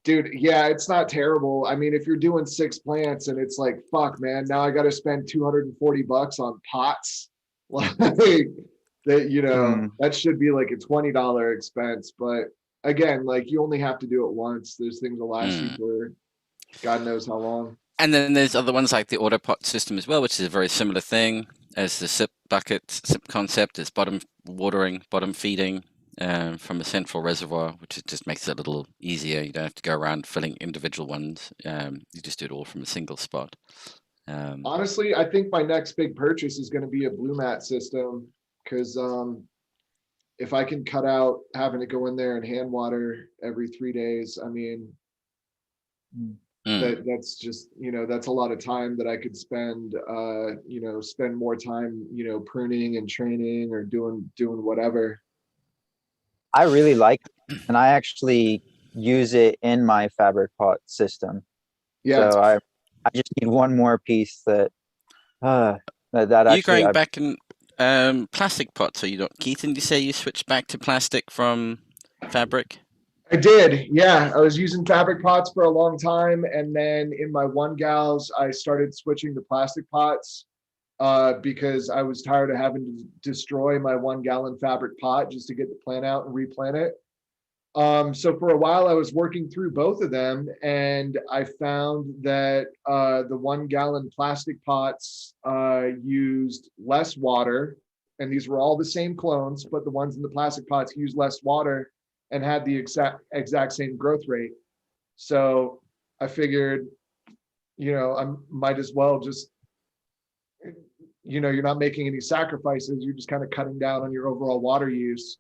Dude, yeah, it's not terrible. I mean, if you're doing 6 plants and it's like, fuck, man, now I got to spend 240 bucks on pots. Like that, that should be like a $20 expense. But again, like you only have to do it once. There's things that last you for God knows how long. And then there's other ones like the autopot system as well, which is a very similar thing as the SIP SIP concept. It's bottom watering, bottom feeding from a central reservoir, which just makes it a little easier. You don't have to go around filling individual ones. You just do it all from a single spot. Honestly, I think my next big purchase is going to be a blue mat system, because if I can cut out having to go in there and hand water every 3 days, I mean, that's just, that's a lot of time that I could spend, spend more time, pruning and training or doing whatever. I really like it, and I actually use it in my fabric pot system. Yeah. So I just need one more piece that actually. You're going back in plastic pots, so you don't, Keith, did you say you switched back to plastic from fabric? I did, yeah. I was using fabric pots for a long time, and then in my 1-gals, I started switching to plastic pots because I was tired of having to destroy my 1-gallon fabric pot just to get the plant out and replant it. So for a while, I was working through both of them, and I found that the 1-gallon plastic pots used less water, and these were all the same clones, but the ones in the plastic pots used less water and had the exact same growth rate. So I figured, I might as well just, you're not making any sacrifices. You're just kind of cutting down on your overall water use.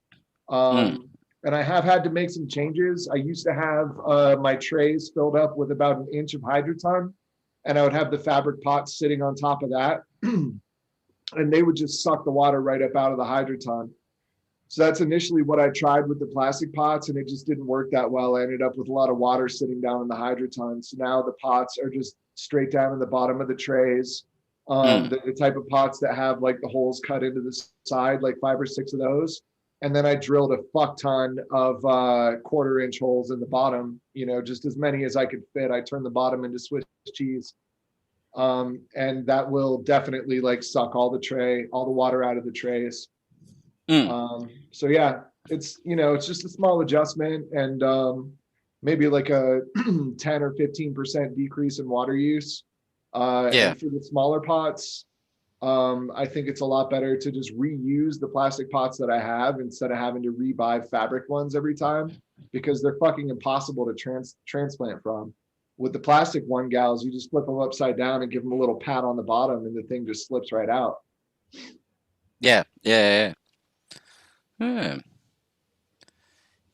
And I have had to make some changes. I used to have my trays filled up with about 1 inch of Hydroton, and I would have the fabric pots sitting on top of that. And they would just suck the water right up out of the Hydroton. So that's initially what I tried with the plastic pots, and it just didn't work that well. I ended up with a lot of water sitting down in the Hydroton. So now the pots are just straight down in the bottom of the trays. The type of pots that have like the holes cut into the side, like 5 or 6 of those. And then I drilled a fuck ton of 1/4 inch holes in the bottom, just as many as I could fit. I turned the bottom into Swiss cheese. And that will definitely like suck all the water out of the trays. So yeah, it's, it's just a small adjustment, and maybe like a 10 or 15% decrease in water use. And for the smaller pots, I think it's a lot better to just reuse the plastic pots that I have instead of having to rebuy fabric ones every time, because they're fucking impossible to transplant from. With the plastic one gals, you just flip them upside down and give them a little pat on the bottom and the thing just slips right out. Yeah, yeah, yeah.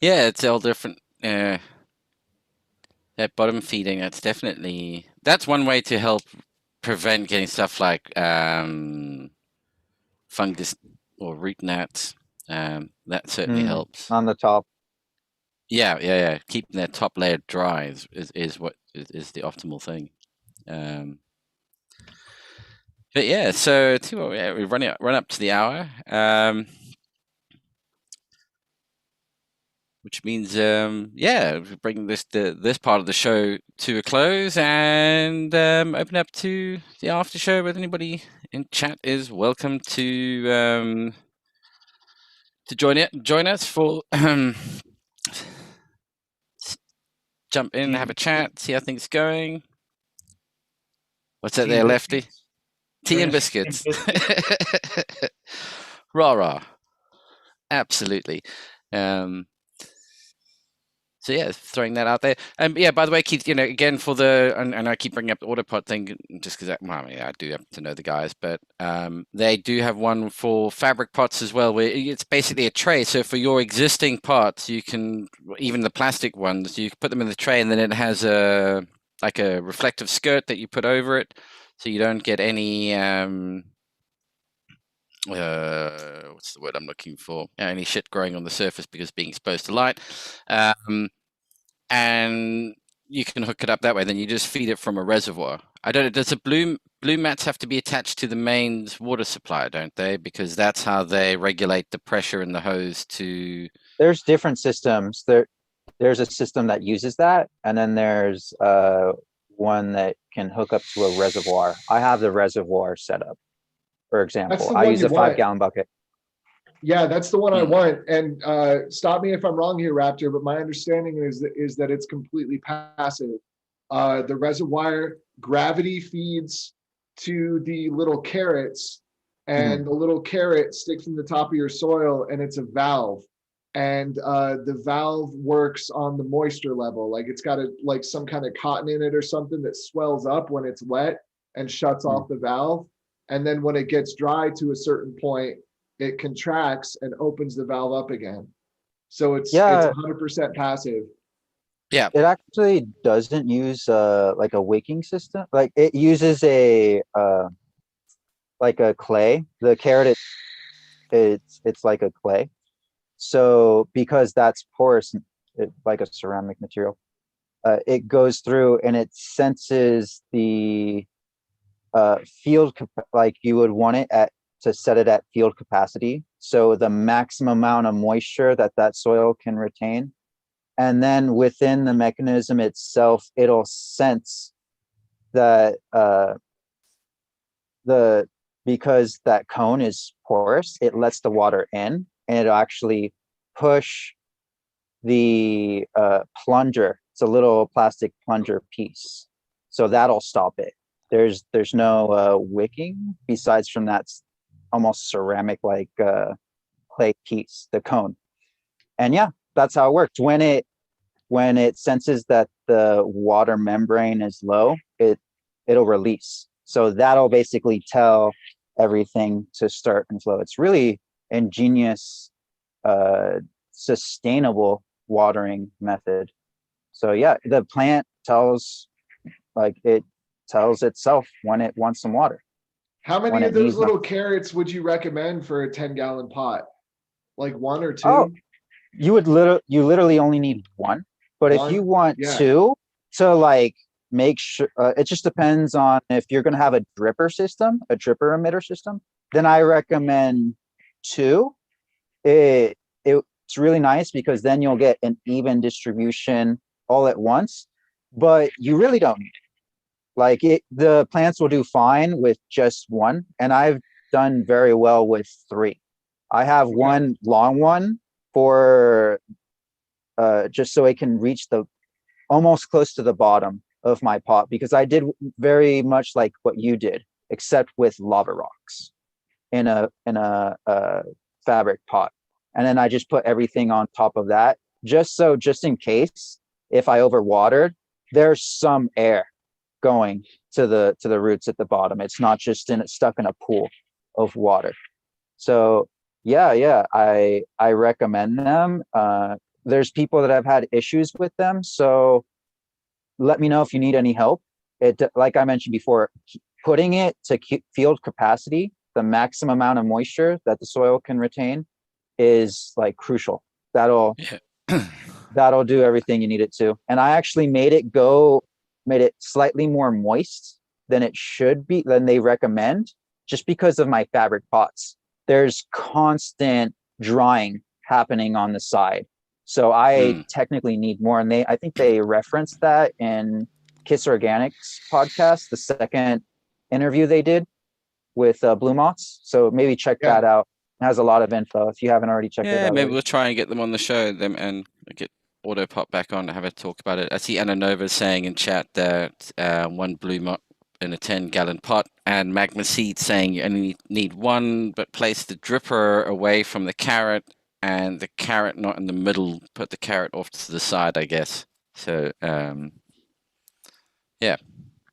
Yeah, it's all different. That bottom feeding, that's one way to help prevent getting stuff like fungus or root gnats. That certainly helps. On the top. Yeah. Keeping that top layer dry is what is the optimal thing. But yeah, so we run up to the hour, which means we bring this part of the show to a close and open up to the after show with anybody in chat is welcome to join us for jump in, have a chat, see how things are going. What's that there, Lefty? Tea and biscuits. Rah. Absolutely. So yeah, throwing that out there. Yeah, by the way, Keith, again for and I keep bringing up the Autopod thing just because I do have to know the guys, but they do have one for fabric pots as well, where it's basically a tray. So for your existing pots, you can, even the plastic ones, you can put them in the tray, and then it has a reflective skirt that you put over it, so you don't get any what's the word I'm looking for? Any shit growing on the surface because being exposed to light. And you can hook it up that way. Then you just feed it from a reservoir. I don't know. Does the blue mats have to be attached to the mains water supply? Don't they? Because that's how they regulate the pressure in the hose to. There's different systems. There's a system that uses that, and then there's one that can hook up to a reservoir. I have the reservoir set up. For example, I use a 5-gallon bucket. Yeah, that's the one I want. And stop me if I'm wrong here, Raptor, but my understanding is that it's completely passive. The reservoir gravity feeds to the little carrots, and the little carrot sticks in the top of your soil, and it's a valve. And the valve works on the moisture level. Like it's got some kind of cotton in it or something that swells up when it's wet and shuts off the valve. And then when it gets dry to a certain point, it contracts and opens the valve up again. So it's 100% passive. Yeah. It actually doesn't use like a wicking system. Like it uses a clay. The carrot it's like a clay. So because that's porous, like a ceramic material, it goes through and it senses the field, like you would want it to set it at field capacity. So the maximum amount of moisture that soil can retain. And then within the mechanism itself, it'll sense that because that cone is porous, it lets the water in, and it'll actually push the plunger. It's a little plastic plunger piece. So that'll stop it. There's no wicking besides from that almost ceramic like clay piece, the cone. And yeah, that's how it works. When it senses that the water membrane is low, it'll release. So that'll basically tell everything to start and flow. It's really ingenious, sustainable watering method. So yeah, the plant tells itself when it wants some water. How many of those little carrots would you recommend for a 10-gallon pot? Like 1 or 2? Oh, you literally only need 1. But if you want 2 to like make sure, it just depends on if you're going to have a dripper emitter system, then I recommend 2. It's really nice because then you'll get an even distribution all at once, but you really don't need it. Like the plants will do fine with just 1, and I've done very well with 3. I have one long one for just so it can reach almost close to the bottom of my pot, because I did very much like what you did. except with lava rocks in a fabric pot. And then I just put everything on top of that, just in case, if I overwatered, there's some air going to the roots at the bottom. It's not just stuck in a pool of water. So yeah, I recommend them. There's people that have had issues with them, so let me know if you need any help. It, like I mentioned before, putting it to field capacity, the maximum amount of moisture that the soil can retain, is like crucial. That'll do everything you need it to. And I actually made it slightly more moist than it should be, than they recommend, just because of my fabric pots. There's constant drying happening on the side. So I technically need more. And I think they referenced that in Kiss Organics podcast, the second interview they did with Blue Moths. So maybe check that out. It has a lot of info if you haven't already checked it out. Yeah, maybe we'll try and get them on the show and get Autopop back on to have a talk about it. I see Anna Nova saying in chat that 1 Blue Moth in a 10-gallon pot, and Magma Seed saying you only need one, but place the dripper away from the carrot and the carrot not in the middle. Put the carrot off to the side, I guess. So yeah.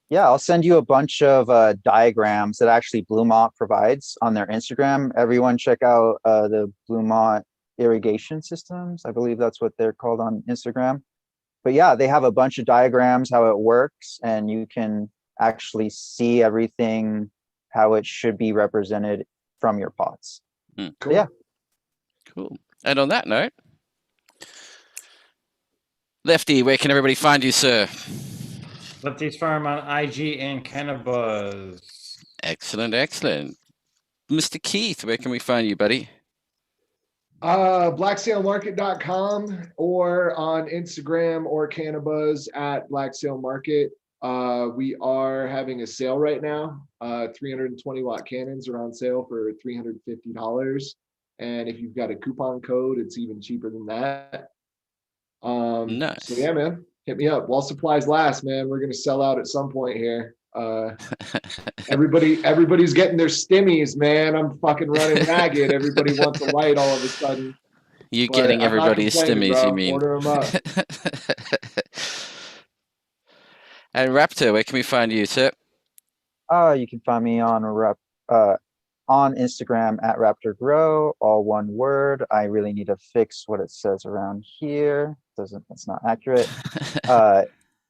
Yeah, I'll send you a bunch of diagrams that actually Blue Moth provides on their Instagram. Everyone check out the Blue Moth irrigation systems. I believe that's what they're called on Instagram. But yeah, they have a bunch of diagrams, how it works, and you can actually see everything, how it should be represented from your pots. Cool. Yeah. Cool. And on that note, Lefty, where can everybody find you, sir? Lefty's Farm on IG and Cannabis. Excellent. Mr. Keith, where can we find you, buddy? Blacksalemarket.com or on Instagram or Cannabis at Black Sale Market. We are having a sale right now. 320 watt cannons are on sale for $350. And if you've got a coupon code, it's even cheaper than that. Nice. So yeah, man, hit me up while supplies last, man. We're going to sell out at some point here. Everybody's getting their stimmies, man. I'm fucking running ragged. Everybody wants a light all of a sudden. You getting everybody's stimmies, bro. you mean? Order them up. And Raptor, where can we find you, sir? You can find me on Instagram at Raptor Grow, all one word. I really need to fix what it says around here. It's not accurate.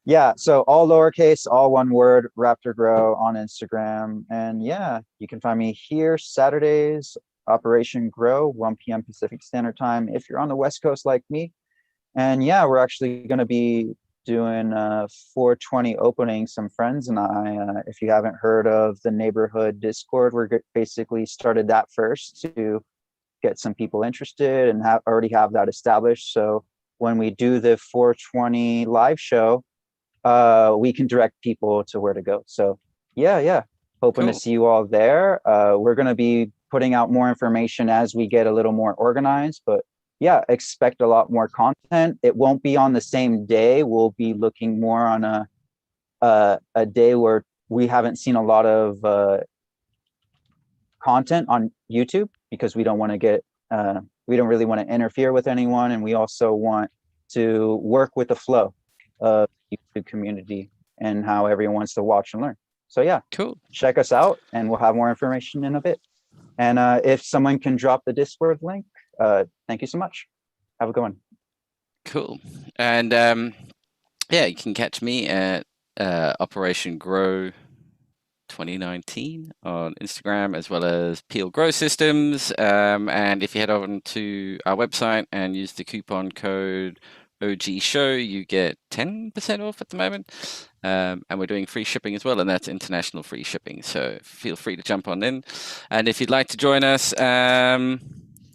Yeah, so all lowercase, all one word, Raptor Grow on Instagram. And yeah, you can find me here Saturdays, Operation Grow, 1 p.m. Pacific Standard Time, if you're on the West Coast like me. And yeah, we're actually going to be doing 420 opening. Some friends and I, if you haven't heard of the neighborhood Discord, we're basically started that first to get some people interested and already have that established. So when we do the 420 live show, we can direct people to where to go. So yeah, hoping to see you all there. We're going to be putting out more information as we get a little more organized, but yeah, expect a lot more content. It won't be on the same day. We'll be looking more on a day where we haven't seen a lot of content on YouTube, because we don't want to get we don't really want to interfere with anyone, and we also want to work with the flow of the YouTube community and how everyone wants to watch and learn. So yeah, cool. Check us out, and we'll have more information in a bit. And if someone can drop the Discord link, thank you so much. Have a good one. Cool. And yeah, you can catch me at Operation Grow 2019 on Instagram, as well as Peel Grow Systems. And if you head over to our website and use the coupon code OG Show, you get 10% off at the moment. And we're doing free shipping as well, and that's international free shipping. So feel free to jump on in. And if you'd like to join us in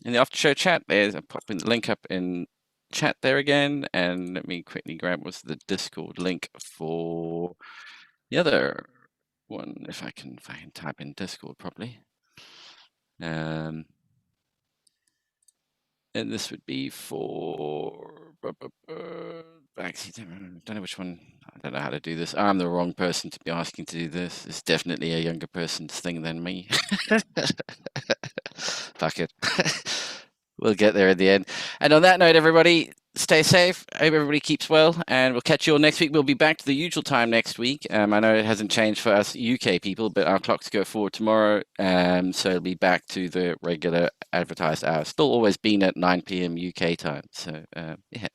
the after show chat, I'm popping the link up in chat there again. And let me quickly grab what's the Discord link for the other one, if I can type in Discord properly. And this would be for actually, I don't know which one. I don't know how to do this. I'm the wrong person to be asking to do this. It's definitely a younger person's thing than me. Fuck it. We'll get there in the end. And on that note, everybody, stay safe. I hope everybody keeps well, and we'll catch you all next week. We'll be back to the usual time next week. I know it hasn't changed for us UK people, but our clocks go forward tomorrow, so it'll be back to the regular advertised hours. Still always been at 9 p.m. UK time. So yeah.